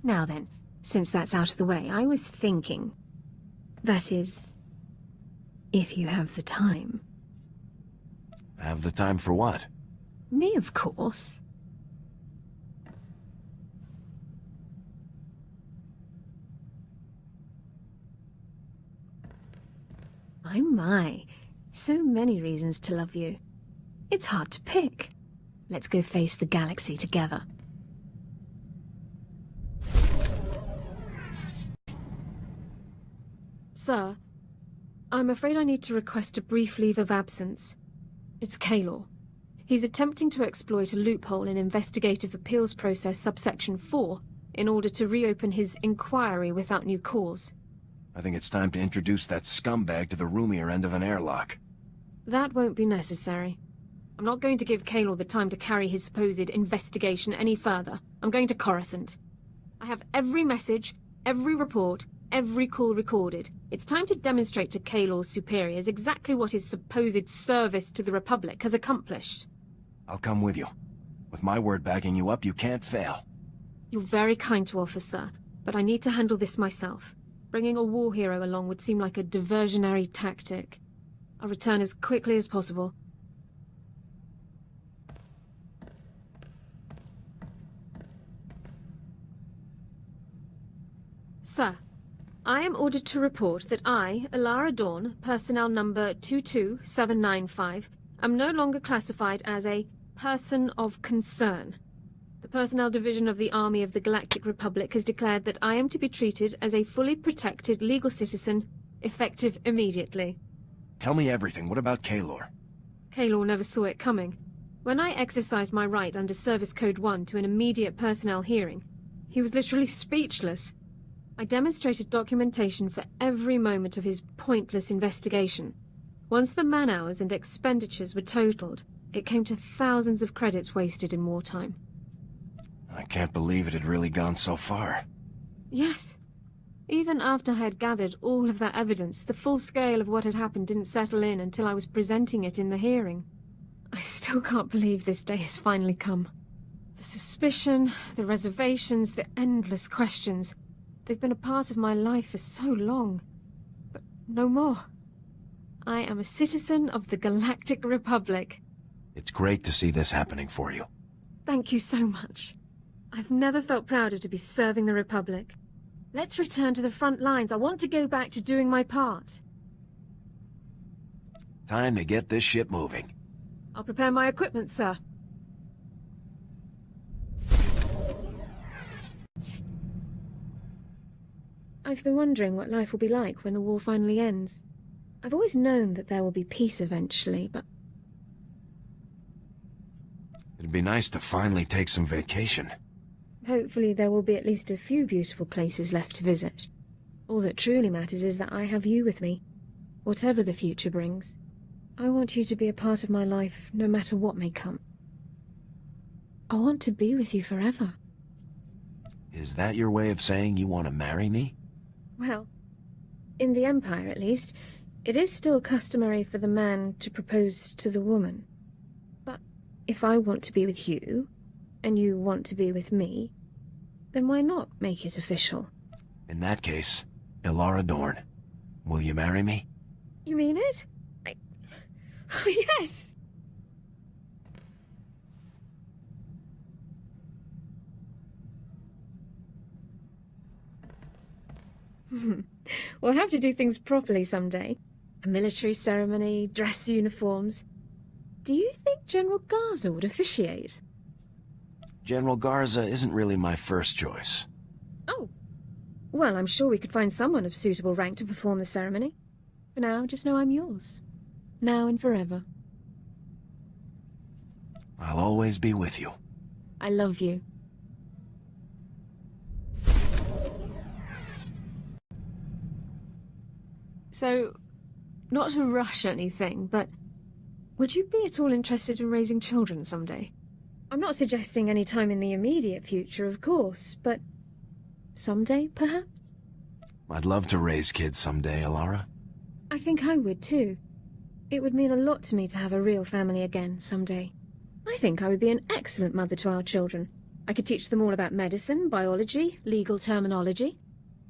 Now then, since that's out of the way, I was thinking... That is... if you have the time. Have the time for what? Me, of course. My. So many reasons to love you. It's hard to pick. Let's go face the galaxy together. Sir, I'm afraid I need to request a brief leave of absence. It's Kadel. He's attempting to exploit a loophole in Investigative Appeals Process subsection 4 in order to reopen his inquiry without new cause. I think it's time to introduce that scumbag to the roomier end of an airlock. That won't be necessary. I'm not going to give Kadel the time to carry his supposed investigation any further. I'm going to Coruscant. I have every message, every report, every call recorded. It's time to demonstrate to Kadel's superiors exactly what his supposed service to the Republic has accomplished. I'll come with you. With my word backing you up, you can't fail. You're very kind to offer, sir, but I need to handle this myself. Bringing a war hero along would seem like a diversionary tactic. I'll return as quickly as possible. Sir, I am ordered to report that I, Alara Dawn, personnel number 22795, am no longer classified as a person of concern. The Personnel Division of the Army of the Galactic Republic has declared that I am to be treated as a fully protected legal citizen, effective immediately. Tell me everything. What about Kaylor? Kaylor never saw it coming. When I exercised my right under Service Code 1 to an immediate personnel hearing, he was literally speechless. I demonstrated documentation for every moment of his pointless investigation. Once the man-hours and expenditures were totaled, it came to thousands of credits wasted in wartime. I can't believe it had really gone so far. Yes. Even after I had gathered all of that evidence, the full scale of what had happened didn't settle in until I was presenting it in the hearing. I still can't believe this day has finally come. The suspicion, the reservations, the endless questions. They've been a part of my life for so long. But no more. I am a citizen of the Galactic Republic. It's great to see this happening for you. Thank you so much. I've never felt prouder to be serving the Republic. Let's return to the front lines. I want to go back to doing my part. Time to get this ship moving. I'll prepare my equipment, sir. I've been wondering what life will be like when the war finally ends. I've always known that there will be peace eventually, but... It'd be nice to finally take some vacation. Hopefully there will be at least a few beautiful places left to visit. All that truly matters is that I have you with me, whatever the future brings. I want you to be a part of my life, no matter what may come. I want to be with you forever. Is that your way of saying you want to marry me? Well, in the Empire at least, it is still customary for the man to propose to the woman. But if I want to be with you, and you want to be with me, then why not make it official? In that case, Ilara Dorn, will you marry me? You mean it? Oh, yes! We'll have to do things properly someday. A military ceremony, dress uniforms. Do you think General Garza would officiate? General Garza isn't really my first choice. Oh. Well, I'm sure we could find someone of suitable rank to perform the ceremony. For now, just know I'm yours. Now and forever. I'll always be with you. I love you. So, not to rush anything, but would you be at all interested in raising children someday? I'm not suggesting any time in the immediate future, of course, but someday, perhaps? I'd love to raise kids someday, Ilara. I think I would, too. It would mean a lot to me to have a real family again someday. I think I would be an excellent mother to our children, I could teach them all about medicine, biology, legal terminology.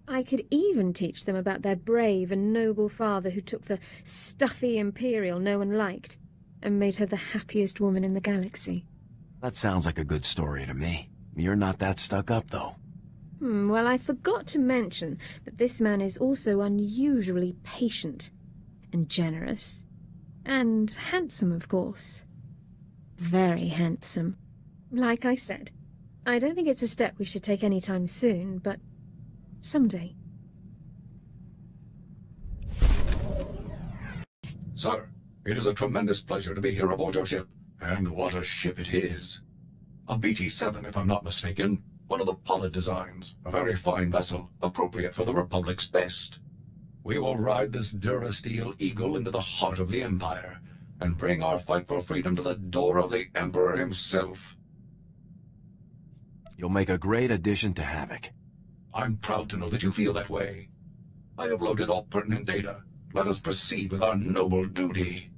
I could even teach them about their brave and noble father who took the stuffy Imperial no one liked and made her the happiest woman in the galaxy. That sounds like a good story to me. You're not that stuck up, though. Well, I forgot to mention that this man is also unusually patient and generous. And handsome, of course. Very handsome. Like I said, I don't think it's a step we should take anytime soon, but someday. Sir, it is a tremendous pleasure to be here aboard your ship. And what a ship it is. A BT-7, if I'm not mistaken. One of the Pollard designs. A very fine vessel, appropriate for the Republic's best. We will ride this Durasteel Eagle into the heart of the Empire, and bring our fight for freedom to the door of the Emperor himself. You'll make a great addition to Havoc. I'm proud to know that you feel that way. I have loaded all pertinent data. Let us proceed with our noble duty.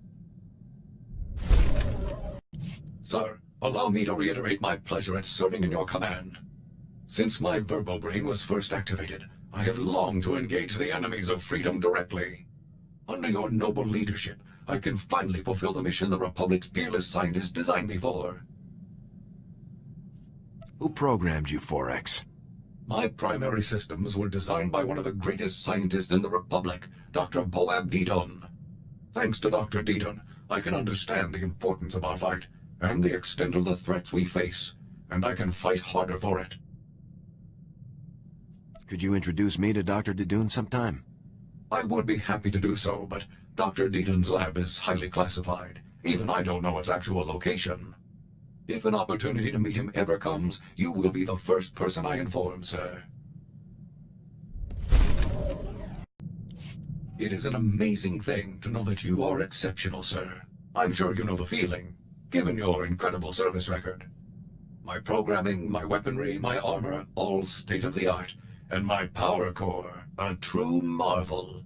Sir, allow me to reiterate my pleasure at serving in your command. Since my Verbobrain was first activated, I have longed to engage the enemies of freedom directly. Under your noble leadership, I can finally fulfill the mission the Republic's fearless scientists designed me for. Who programmed you, 4X? My primary systems were designed by one of the greatest scientists in the Republic, Dr. Boab Deedon. Thanks to Dr. Deedon, I can understand the importance of our fight, and the extent of the threats we face, and I can fight harder for it. Could you introduce me to Dr. Deedon sometime? I would be happy to do so, but Dr. Deedon's lab is highly classified. Even I don't know its actual location. If an opportunity to meet him ever comes, you will be the first person I inform, sir. It is an amazing thing to know that you are exceptional, sir. I'm sure you know the feeling, given your incredible service record. My programming, my weaponry, my armor, all state-of-the-art, and my power core, a true marvel.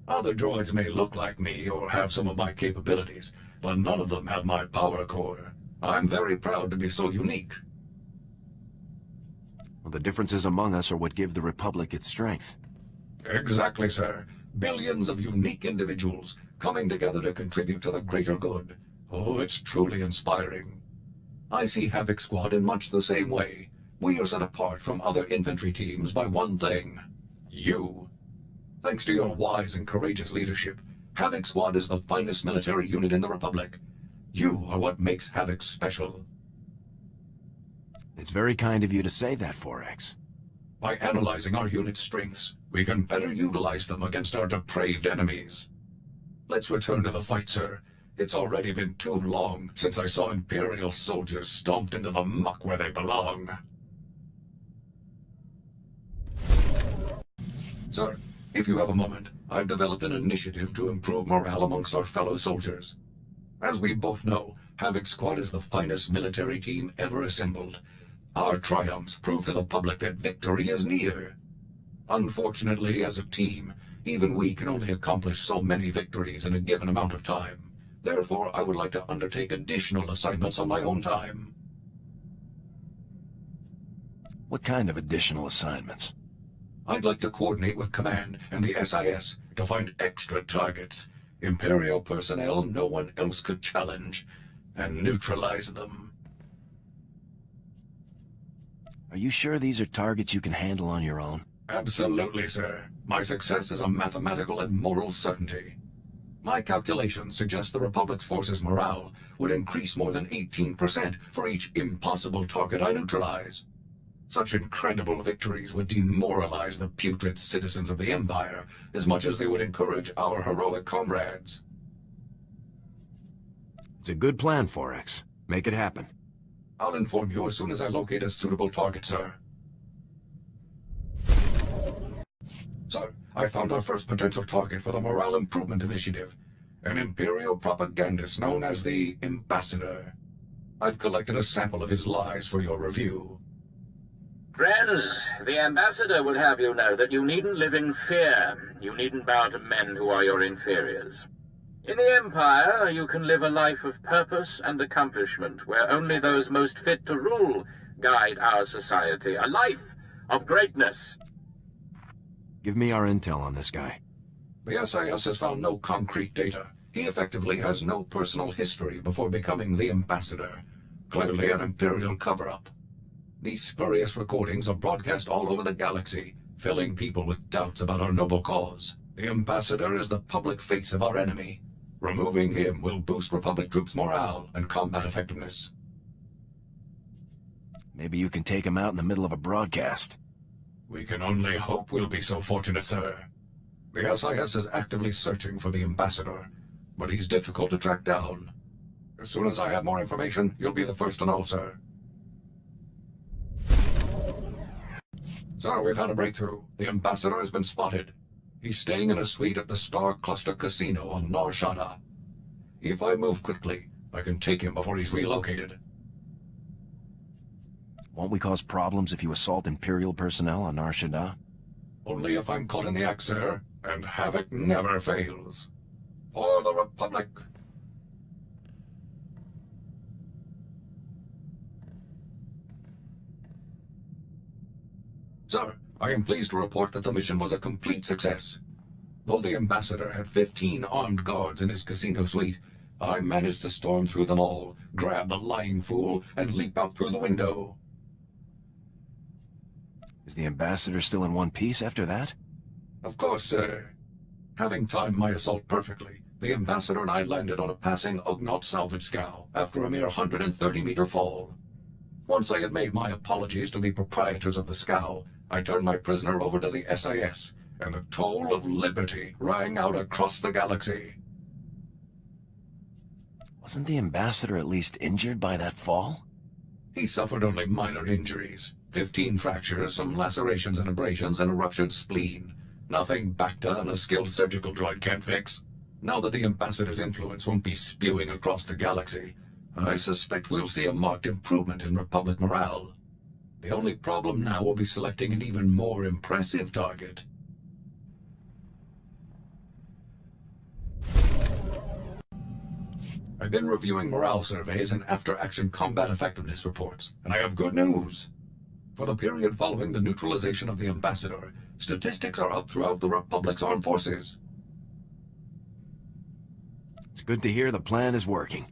Other droids may look like me or have some of my capabilities, but none of them have my power core. I'm very proud to be so unique. Well, the differences among us are what give the Republic its strength. Exactly, sir. Billions of unique individuals coming together to contribute to the greater good. Oh, it's truly inspiring. I see Havoc Squad in much the same way. We are set apart from other infantry teams by one thing. You. Thanks to your wise and courageous leadership, Havoc Squad is the finest military unit in the Republic. You are what makes Havoc special. It's very kind of you to say that, 4X. By analyzing our unit's strengths, we can better utilize them against our depraved enemies. Let's return to the fight, sir. It's already been too long since I saw Imperial soldiers stomped into the muck where they belong. Sir, if you have a moment, I've developed an initiative to improve morale amongst our fellow soldiers. As we both know, Havoc Squad is the finest military team ever assembled. Our triumphs prove to the public that victory is near. Unfortunately, as a team, even we can only accomplish so many victories in a given amount of time. Therefore, I would like to undertake additional assignments on my own time. What kind of additional assignments? I'd like to coordinate with Command and the SIS to find extra targets, Imperial personnel no one else could challenge, and neutralize them. Are you sure these are targets you can handle on your own? Absolutely, sir. My success is a mathematical and moral certainty. My calculations suggest the Republic's forces' morale would increase more than 18% for each impossible target I neutralize. Such incredible victories would demoralize the putrid citizens of the Empire as much as they would encourage our heroic comrades. It's a good plan, 4X. Make it happen. I'll inform you as soon as I locate a suitable target, sir. Sir, I found our first potential target for the Morale Improvement Initiative, an Imperial propagandist known as the Ambassador. I've collected a sample of his lies for your review. Friends, the Ambassador would have you know that you needn't live in fear. You needn't bow to men who are your inferiors. In the Empire, you can live a life of purpose and accomplishment, where only those most fit to rule guide our society, a life of greatness. Give me our intel on this guy. The SIS has found no concrete data. He effectively has no personal history before becoming the ambassador. Clearly an Imperial cover-up. These spurious recordings are broadcast all over the galaxy, filling people with doubts about our noble cause. The ambassador is the public face of our enemy. Removing him will boost Republic troops' morale and combat effectiveness. Maybe you can take him out in the middle of a broadcast. We can only hope we'll be so fortunate, sir. The SIS is actively searching for the ambassador, but he's difficult to track down. As soon as I have more information, you'll be the first to know, sir. Sir, we've had a breakthrough. The ambassador has been spotted. He's staying in a suite at the Star Cluster Casino on Nar Shaddaa. If I move quickly, I can take him before he's relocated. Won't we cause problems if you assault Imperial personnel on Nar Shaddaa? Only if I'm caught in the act, sir, and Havoc never fails. For the Republic! Sir, I am pleased to report that the mission was a complete success. Though the ambassador had 15 armed guards in his casino suite, I managed to storm through them all, grab the lying fool, and leap out through the window. Is the ambassador still in one piece after that? Of course, sir. Having timed my assault perfectly, the ambassador and I landed on a passing Ugnaught salvage scow after a mere 130-meter fall. Once I had made my apologies to the proprietors of the scow, I turned my prisoner over to the SIS, and the toll of liberty rang out across the galaxy. Wasn't the ambassador at least injured by that fall? He suffered only minor injuries. 15 fractures, some lacerations and abrasions, and a ruptured spleen. Nothing Bacta and a skilled surgical droid can't fix. Now that the ambassador's influence won't be spewing across the galaxy, I suspect we'll see a marked improvement in Republic morale. The only problem now will be selecting an even more impressive target. I've been reviewing morale surveys and after-action combat effectiveness reports, and I have good news. For the period following the neutralization of the ambassador, statistics are up throughout the Republic's armed forces. It's good to hear the plan is working.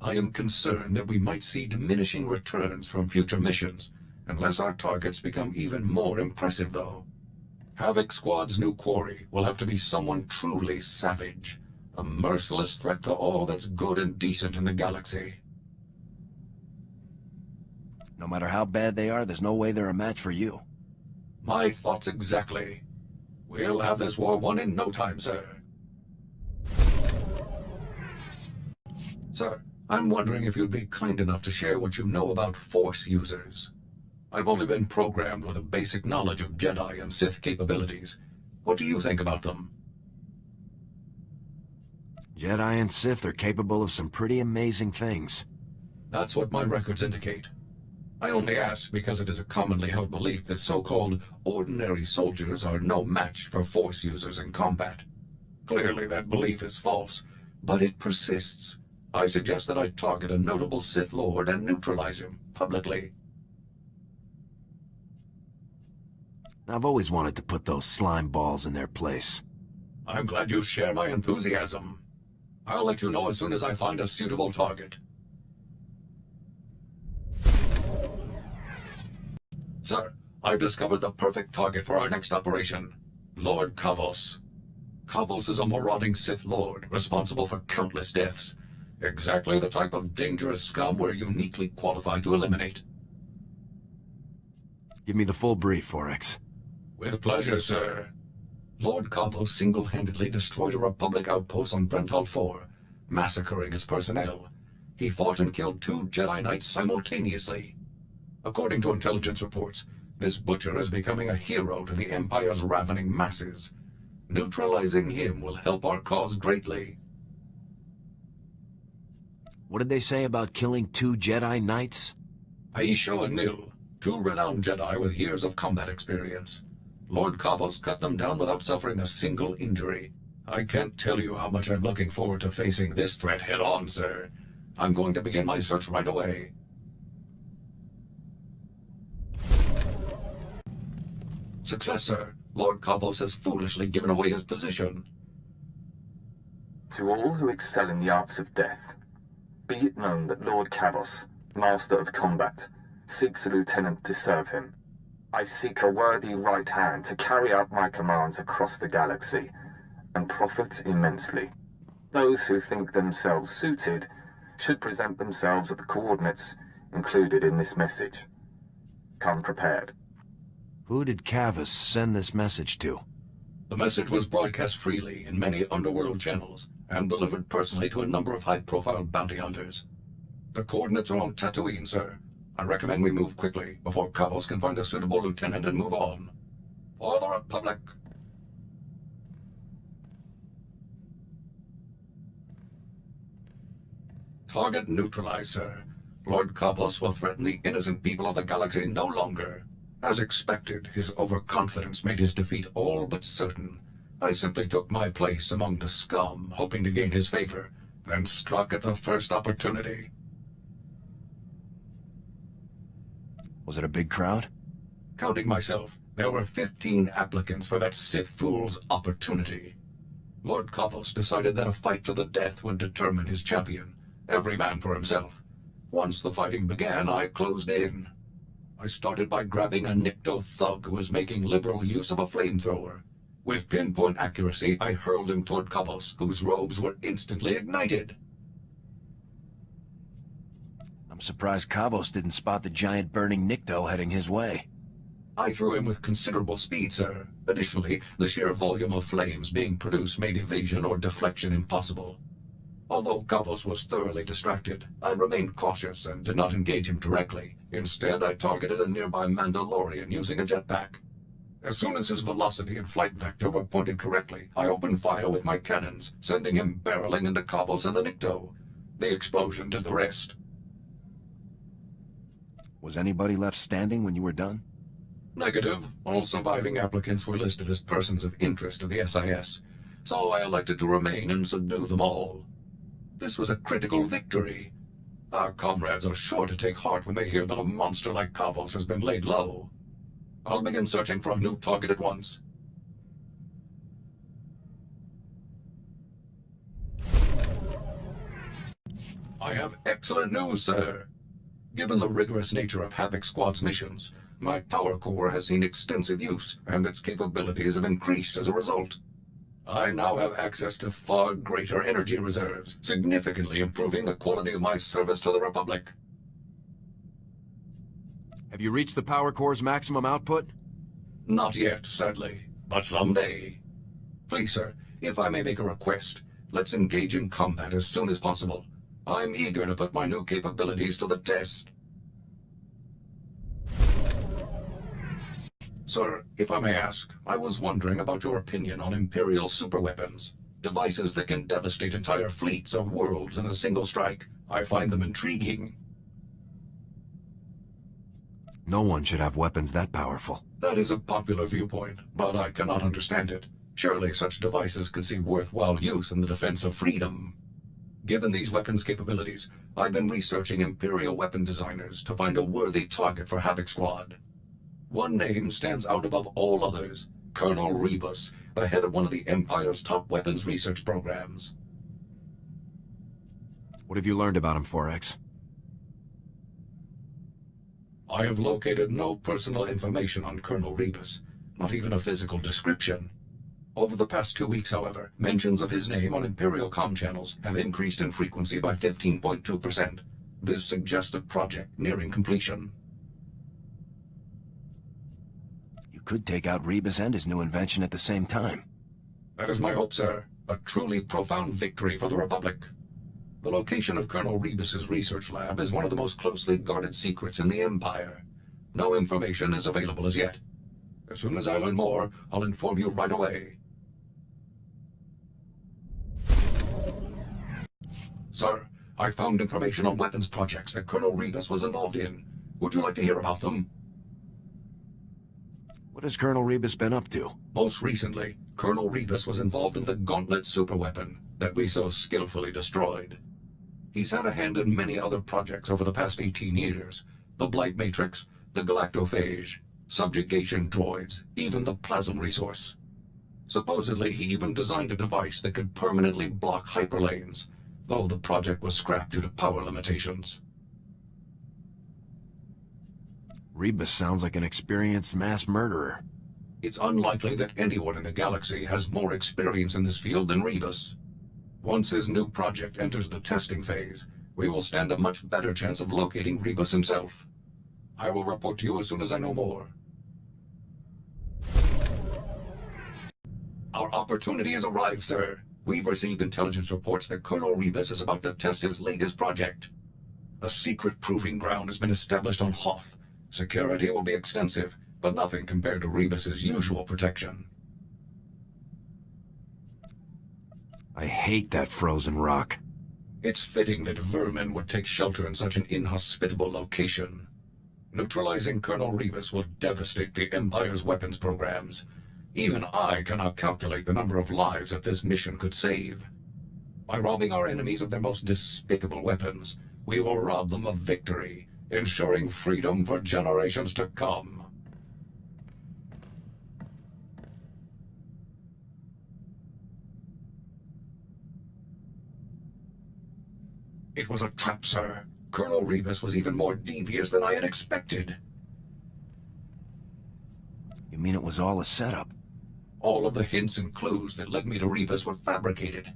I am concerned that we might see diminishing returns from future missions, unless our targets become even more impressive, though. Havoc Squad's new quarry will have to be someone truly savage, a merciless threat to all that's good and decent in the galaxy. No matter how bad they are, there's no way they're a match for you. My thoughts exactly. We'll have this war won in no time, sir. Sir, I'm wondering if you'd be kind enough to share what you know about Force users. I've only been programmed with a basic knowledge of Jedi and Sith capabilities. What do you think about them? Jedi and Sith are capable of some pretty amazing things. That's what my records indicate. I only ask because it is a commonly held belief that so-called ordinary soldiers are no match for Force users in combat. Clearly that belief is false, but it persists. I suggest that I target a notable Sith Lord and neutralize him, publicly. I've always wanted to put those slime balls in their place. I'm glad you share my enthusiasm. I'll let you know as soon as I find a suitable target. Sir, I've discovered the perfect target for our next operation. Lord Kavos. Kavos is a marauding Sith Lord, responsible for countless deaths. Exactly the type of dangerous scum we're uniquely qualified to eliminate. Give me the full brief, Forex. With pleasure, sir. Lord Kavos single-handedly destroyed a Republic outpost on Brental 4, massacring its personnel. He fought and killed 2 Jedi Knights simultaneously. According to intelligence reports, this butcher is becoming a hero to the Empire's ravening masses. Neutralizing him will help our cause greatly. What did they say about killing 2 Jedi Knights? Aisho and Nil, 2 renowned Jedi with years of combat experience. Lord Kavos cut them down without suffering a single injury. I can't tell you how much I'm looking forward to facing this threat head-on, sir. I'm going to begin my search right away. Success, sir. Lord Kavos has foolishly given away his position. To all who excel in the arts of death, be it known that Lord Kavos, Master of Combat, seeks a lieutenant to serve him. I seek a worthy right hand to carry out my commands across the galaxy, and profit immensely. Those who think themselves suited should present themselves at the coordinates included in this message. Come prepared. Who did Kavos send this message to? The message was broadcast freely in many underworld channels, and delivered personally to a number of high-profile bounty hunters. The coordinates are on Tatooine, sir. I recommend we move quickly, before Kavos can find a suitable lieutenant and move on. For the Republic! Target neutralized, sir. Lord Kavos will threaten the innocent people of the galaxy no longer. As expected, his overconfidence made his defeat all but certain. I simply took my place among the scum, hoping to gain his favor, then struck at the first opportunity. Was it a big crowd? Counting myself, there were 15 applicants for that Sith fool's opportunity. Lord Kavos decided that a fight to the death would determine his champion, every man for himself. Once the fighting began, I closed in. I started by grabbing a Nikto thug who was making liberal use of a flamethrower. With pinpoint accuracy, I hurled him toward Kavos, whose robes were instantly ignited. I'm surprised Kavos didn't spot the giant burning Nikto heading his way. I threw him with considerable speed, sir. Additionally, the sheer volume of flames being produced made evasion or deflection impossible. Although Kavos was thoroughly distracted, I remained cautious and did not engage him directly. Instead, I targeted a nearby Mandalorian using a jetpack. As soon as his velocity and flight vector were pointed correctly, I opened fire with my cannons, sending him barreling into Kavos and the Nikto. The explosion did the rest. Was anybody left standing when you were done? Negative. All surviving applicants were listed as persons of interest to the SIS, so I elected to remain and subdue them all. This was a critical victory. Our comrades are sure to take heart when they hear that a monster like Kavos has been laid low. I'll begin searching for a new target at once. I have excellent news, sir. Given the rigorous nature of Havoc Squad's missions, my power core has seen extensive use, and its capabilities have increased as a result. I now have access to far greater energy reserves, significantly improving the quality of my service to the Republic. Have you reached the power core's maximum output? Not yet, sadly, but someday. Please, sir, if I may make a request, let's engage in combat as soon as possible. I'm eager to put my new capabilities to the test. Sir, if I may ask, I was wondering about your opinion on Imperial superweapons. Devices that can devastate entire fleets or worlds in a single strike. I find them intriguing. No one should have weapons that powerful. That is a popular viewpoint, but I cannot understand it. Surely such devices could see worthwhile use in the defense of freedom. Given these weapons' capabilities, I've been researching Imperial weapon designers to find a worthy target for Havoc Squad. One name stands out above all others: Colonel Rebus, the head of one of the Empire's top weapons research programs. What have you learned about him, 4X? I have located no personal information on Colonel Rebus, not even a physical description. Over the past 2 weeks, however, mentions of his name on Imperial comm channels have increased in frequency by 15.2%. This suggests a project nearing completion. You could take out Rebus and his new invention at the same time. That is my hope, sir. A truly profound victory for the Republic. The location of Colonel Rebus's research lab is one of the most closely guarded secrets in the Empire. No information is available as yet. As soon as I learn more, I'll inform you right away. Sir, I found information on weapons projects that Colonel Rebus was involved in. Would you like to hear about them? What has Colonel Rebus been up to? Most recently, Colonel Rebus was involved in the Gauntlet superweapon that we so skillfully destroyed. He's had a hand in many other projects over the past 18 years. The Blight Matrix, the Galactophage, subjugation droids, even the plasm resource. Supposedly, he even designed a device that could permanently block hyperlanes, though the project was scrapped due to power limitations. Rebus sounds like an experienced mass murderer. It's unlikely that anyone in the galaxy has more experience in this field than Rebus. Once his new project enters the testing phase, we will stand a much better chance of locating Rebus himself. I will report to you as soon as I know more. Our opportunity has arrived, sir. We've received intelligence reports that Colonel Rebus is about to test his latest project. A secret proving ground has been established on Hoth. Security will be extensive, but nothing compared to Rebus's usual protection. I hate that frozen rock. It's fitting that vermin would take shelter in such an inhospitable location. Neutralizing Colonel Rebus will devastate the Empire's weapons programs. Even I cannot calculate the number of lives that this mission could save. By robbing our enemies of their most despicable weapons, we will rob them of victory, ensuring freedom for generations to come. It was a trap, sir. Colonel Rebus was even more devious than I had expected. You mean it was all a setup? All of the hints and clues that led me to Rebus were fabricated.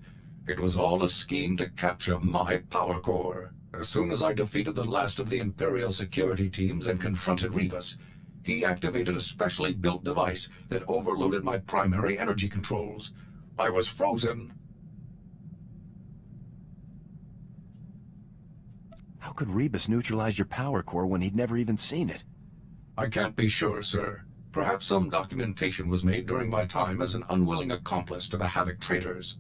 It was all a scheme to capture my power core. As soon as I defeated the last of the Imperial security teams and confronted Rebus, he activated a specially built device that overloaded my primary energy controls. I was frozen. How could Rebus neutralize your power core when he'd never even seen it? I can't be sure, sir. Perhaps some documentation was made during my time as an unwilling accomplice to the Havoc traders.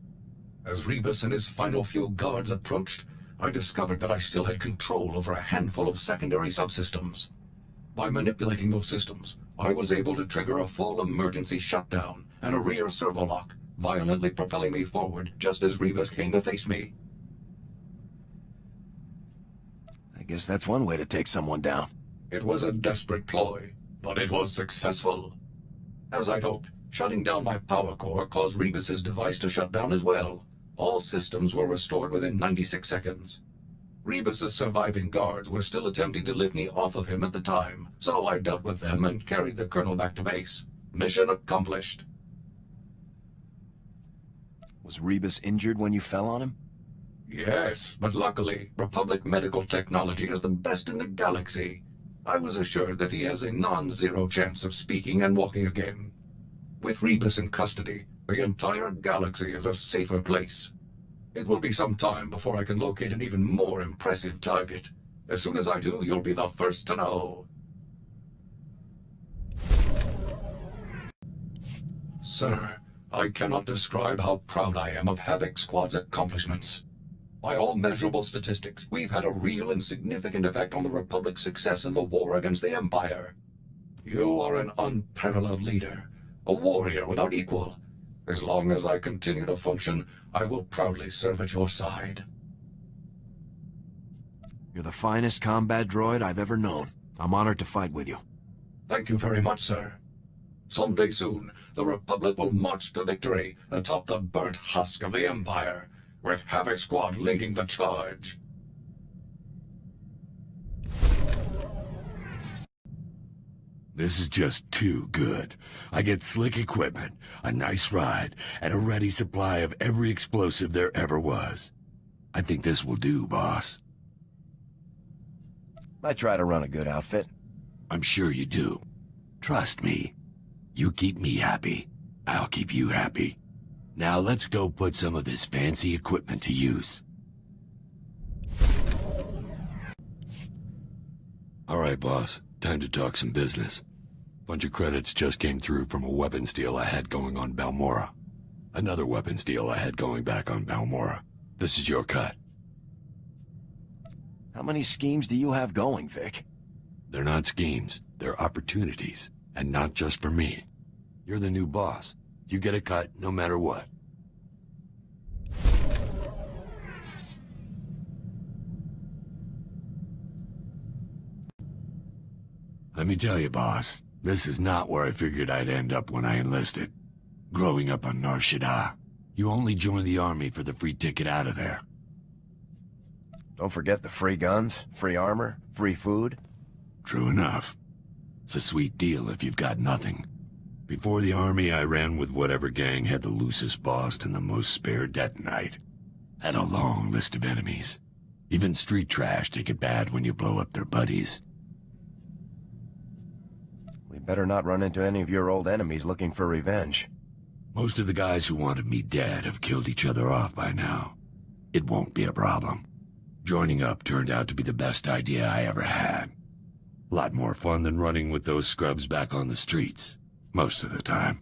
As Rebus and his final few guards approached, I discovered that I still had control over a handful of secondary subsystems. By manipulating those systems, I was able to trigger a full emergency shutdown and a rear servo lock, violently propelling me forward just as Rebus came to face me. I guess that's one way to take someone down. It was a desperate ploy, but it was successful. As I'd hoped, shutting down my power core caused Rebus's device to shut down as well. All systems were restored within 96 seconds. Rebus's surviving guards were still attempting to lift me off of him at the time, so I dealt with them and carried the colonel back to base. Mission accomplished. Was Rebus injured when you fell on him? Yes, but luckily, Republic medical technology is the best in the galaxy. I was assured that he has a non-zero chance of speaking and walking again. With Rebus in custody, the entire galaxy is a safer place. It will be some time before I can locate an even more impressive target. As soon as I do, you'll be the first to know. Sir, I cannot describe how proud I am of Havoc Squad's accomplishments. By all measurable statistics, we've had a real and significant effect on the Republic's success in the war against the Empire. You are an unparalleled leader, a warrior without equal. As long as I continue to function, I will proudly serve at your side. You're the finest combat droid I've ever known. I'm honored to fight with you. Thank you very much, sir. Someday soon, the Republic will march to victory atop the burnt husk of the Empire, with Havoc Squad leading the charge. This is just too good. I get slick equipment, a nice ride, and a ready supply of every explosive there ever was. I think this will do, boss. I try to run a good outfit. I'm sure you do. Trust me. You keep me happy, I'll keep you happy. Now let's go put some of this fancy equipment to use. All right, boss. Time to talk some business. Bunch of credits just came through from a weapons deal I had going on Balmora. Another weapons deal I had going back on Balmora. This is your cut. How many schemes do you have going, Vic? They're not schemes. They're opportunities. And not just for me. You're the new boss. You get a cut no matter what. Let me tell you, boss, This is not where I figured I'd end up when I enlisted. Growing up on Nar Shaddaa, you only join the army for the free ticket out of there. Don't forget the free guns, free armor, free food. True enough. It's a sweet deal if you've got nothing. Before the army, I ran with whatever gang had the loosest boss and the most spare detonite. Had a long list of enemies. Even street trash take it bad when you blow up their buddies. We better not run into any of your old enemies looking for revenge. Most of the guys who wanted me dead have killed each other off by now. It won't be a problem. Joining up turned out to be the best idea I ever had. A lot more fun than running with those scrubs back on the streets. Most of the time.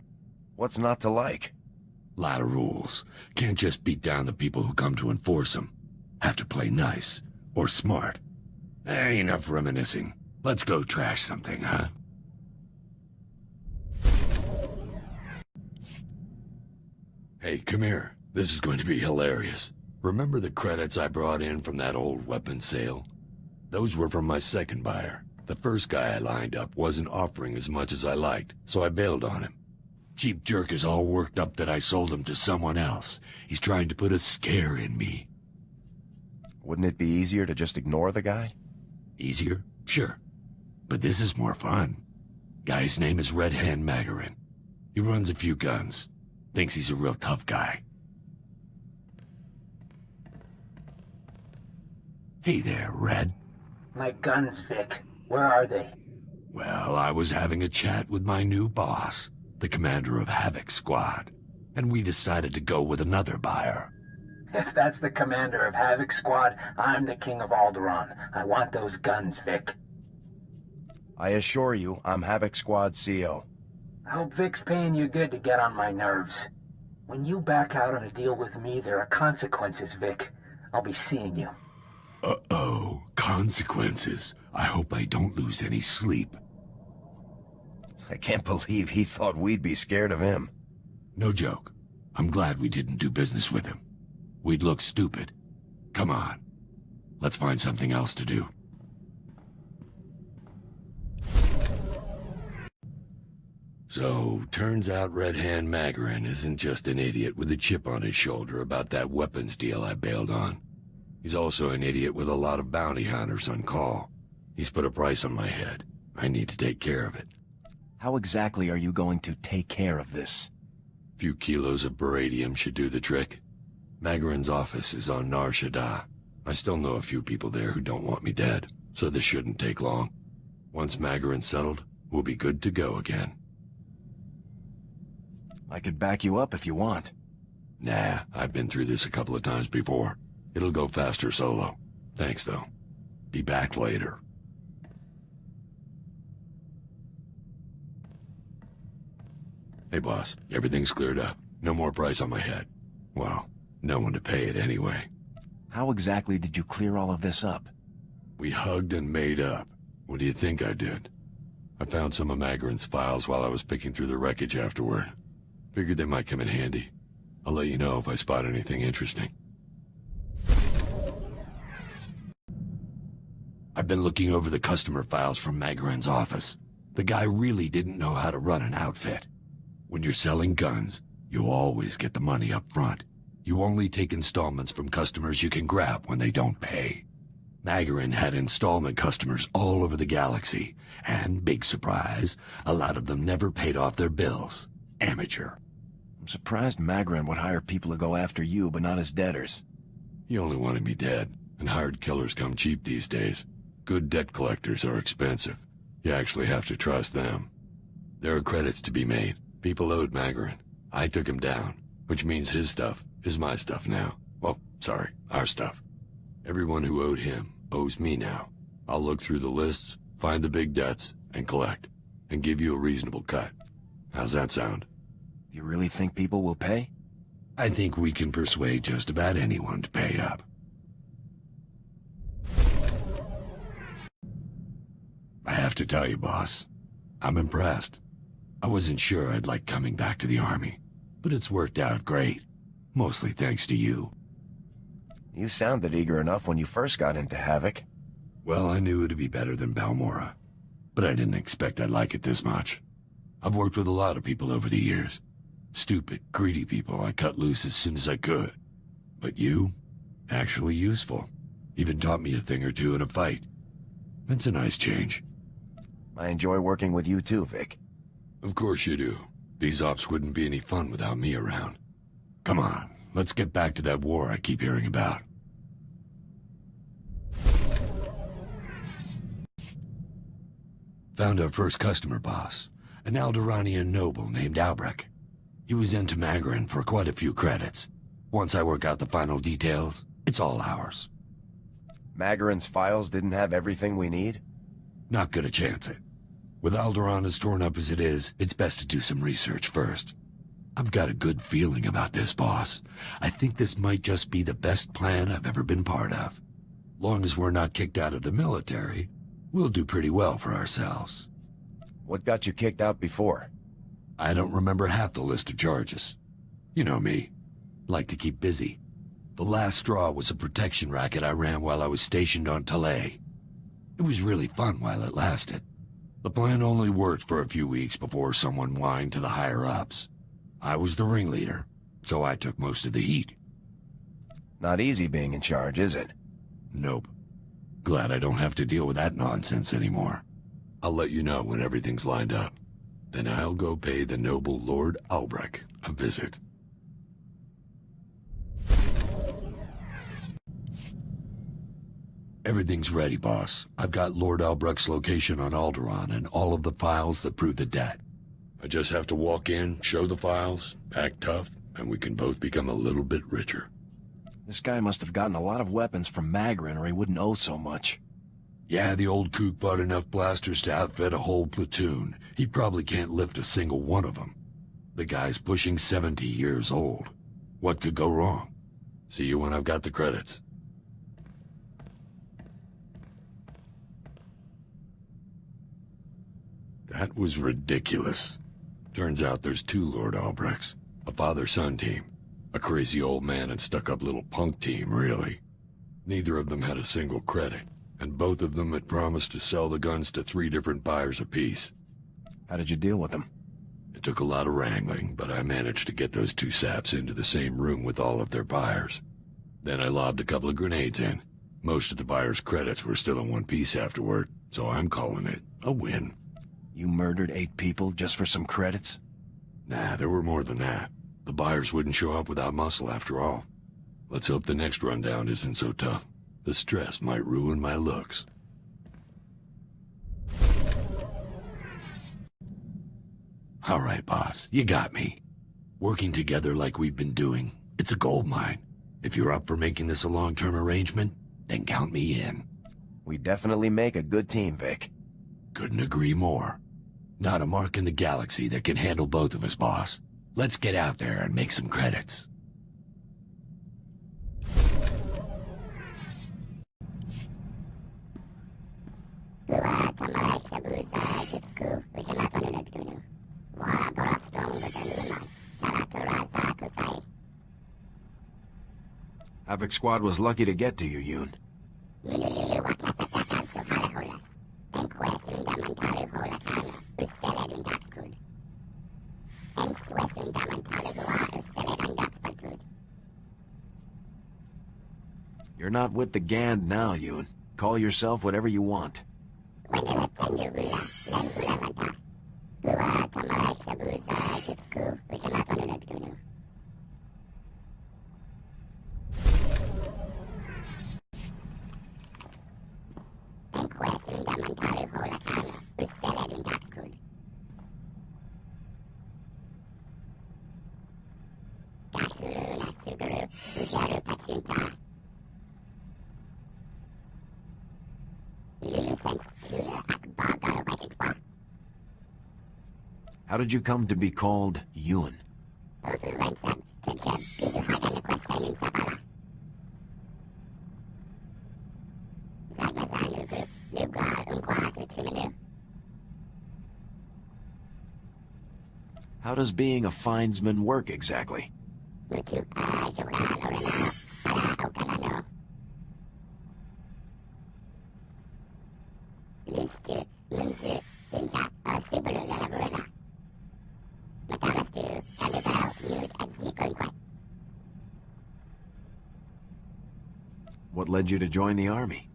What's not to like? Lot of rules. Can't just beat down the people who come to enforce them. Have to play nice. Or smart. Enough reminiscing. Let's go trash something, huh? Hey, come here. This is going to be hilarious. Remember the credits I brought in from that old weapons sale? Those were from my second buyer. The first guy I lined up wasn't offering as much as I liked, so I bailed on him. Cheap jerk is all worked up that I sold him to someone else. He's trying to put a scare in me. Wouldn't it be easier to just ignore the guy? Easier? Sure. But this is more fun. Guy's name is Red Hand Magarin. He runs a few guns. Thinks he's a real tough guy. Hey there, Red. My guns, Vic. Where are they? Well, I was having a chat with my new boss, the commander of Havoc Squad, and we decided to go with another buyer. If that's the commander of Havoc Squad, I'm the king of Alderaan. I want those guns, Vic. I assure you, I'm Havoc Squad CO. I hope Vic's paying you good to get on my nerves. When you back out on a deal with me, there are consequences, Vic. I'll be seeing you. Uh-oh, consequences. I hope I don't lose any sleep. I can't believe he thought we'd be scared of him. No joke. I'm glad we didn't do business with him. We'd look stupid. Come on. Let's find something else to do. So, turns out Red Hand Magarin isn't just an idiot with a chip on his shoulder about that weapons deal I bailed on. He's also an idiot with a lot of bounty hunters on call. He's put a price on my head. I need to take care of it. How exactly are you going to take care of this? A few kilos of beradium should do the trick. Magarin's office is on Nar Shaddaa. I still know a few people there who don't want me dead, so this shouldn't take long. Once Magarin's settled, we'll be good to go again. I could back you up if you want. Nah, I've been through this a couple of times before. It'll go faster solo. Thanks, though. Be back later. Hey, boss. Everything's cleared up. No more price on my head. Well, no one to pay it anyway. How exactly did you clear all of this up? We hugged and made up. What do you think I did? I found some of Magarin's files while I was picking through the wreckage afterward. Figured they might come in handy. I'll let you know if I spot anything interesting. I've been looking over the customer files from Magarin's office. The guy really didn't know how to run an outfit. When you're selling guns, you always get the money up front. You only take installments from customers you can grab when they don't pay. Magarin had installment customers all over the galaxy, and, big surprise, a lot of them never paid off their bills. Amateur. I'm surprised Magarin would hire people to go after you, but not his debtors. He only wanted me dead, and hired killers come cheap these days. Good debt collectors are expensive. You actually have to trust them. There are credits to be made. People owed Magarin. I took him down, which means his stuff is my stuff now. Well, sorry, our stuff. Everyone who owed him owes me now. I'll look through the lists, find the big debts, and collect, and give you a reasonable cut. How's that sound? You really think people will pay? I think we can persuade just about anyone to pay up. I have to tell you, boss, I'm impressed. I wasn't sure I'd like coming back to the Army, but it's worked out great. Mostly thanks to you. You sounded eager enough when you first got into Havoc. Well, I knew it'd be better than Balmorra. but I didn't expect I'd like it this much. I've worked with a lot of people over the years. Stupid, greedy people I cut loose as soon as I could. But you? Actually useful. Even taught me a thing or two in a fight. It's a nice change. I enjoy working with you too, Vic. Of course you do. These ops wouldn't be any fun without me around. Come on, let's get back to that war I keep hearing about. Found our first customer, boss. An Alderaanian noble named Albrecht. He was into Magarin for quite a few credits. Once I work out the final details, it's all ours. Magarin's files didn't have everything we need? Not gonna chance it. With Alderaan as torn up as it is, it's best to do some research first. I've got a good feeling about this, boss. I think this might just be the best plan I've ever been part of. Long as we're not kicked out of the military, we'll do pretty well for ourselves. What got you kicked out before? I don't remember half the list of charges. You know me. Like to keep busy. The last straw was a protection racket I ran while I was stationed on Talay. It was really fun while it lasted. The plan only worked for a few weeks before someone whined to the higher-ups. I was the ringleader, so I took most of the heat. Not easy being in charge, is it? Nope. Glad I don't have to deal with that nonsense anymore. I'll let you know when everything's lined up. Then I'll go pay the noble Lord Albrecht a visit. Everything's ready, boss. I've got Lord Albrecht's location on Alderaan and all of the files that prove the debt. I just have to walk in, show the files, act tough, and we can both become a little bit richer. This guy must have gotten a lot of weapons from Magarin or he wouldn't owe so much. Yeah, the old kook bought enough blasters to outfit a whole platoon. He probably can't lift a single one of them. The guy's pushing 70 years old. What could go wrong? See you when I've got the credits. That was ridiculous. Turns out there's two Lord Albrechts. A father-son team. A crazy old man and stuck-up little punk team, really. Neither of them had a single credit, and both of them had promised to sell the guns to 3 different buyers apiece. How did you deal with them? It took a lot of wrangling, but I managed to get those 2 saps into the same room with all of their buyers. Then I lobbed a couple of grenades in. Most of the buyers' credits were still in one piece afterward, so I'm calling it a win. You murdered 8 people just for some credits? Nah, there were more than that. The buyers wouldn't show up without muscle after all. Let's hope the next rundown isn't so tough. The stress might ruin my looks. All right, boss, you got me. Working together like we've been doing, it's a gold mine. If you're up for making this a long-term arrangement, then count me in. We definitely make a good team, Vic. Couldn't agree more. Not a mark in the galaxy that can handle both of us, boss. Let's get out there and make some credits. Havoc Squad was lucky to get to you, Yoon. You're not with the Gand now, Yoon. Call yourself whatever you want. How did you come to be called Yoon? How does being a findsman work exactly? What led you to join the army?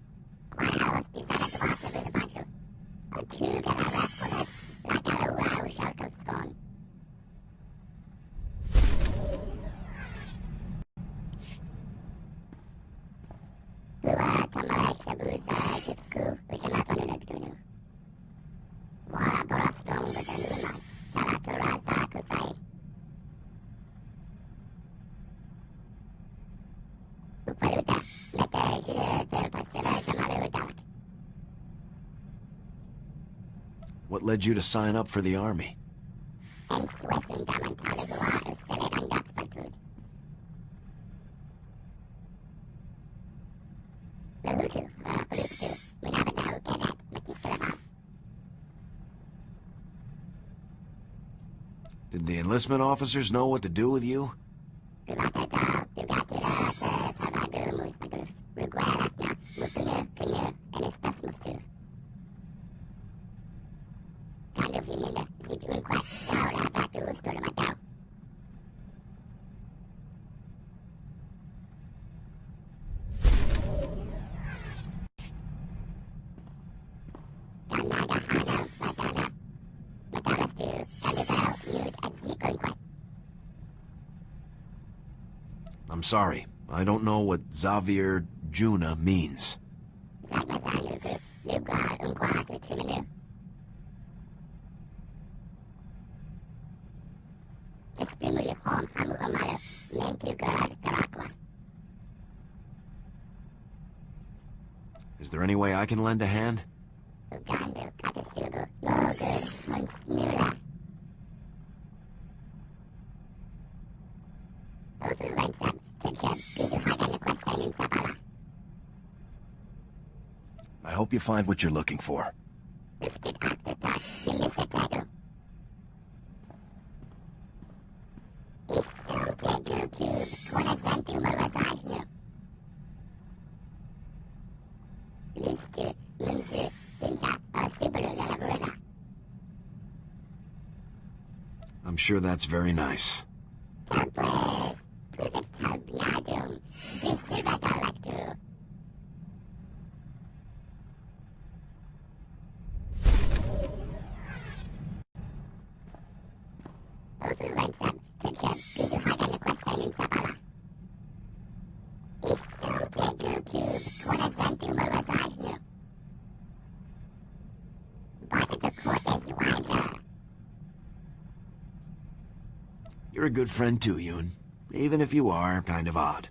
What led you to sign up for the army? Did the enlistment officers know what to do with you? I'm sorry. I don't know what Xavier Juna means. Is there any way I can lend a hand? I hope you find what you're looking for. I'm sure that's very nice. You're a good friend too, Yoon. Even if you are kind of odd.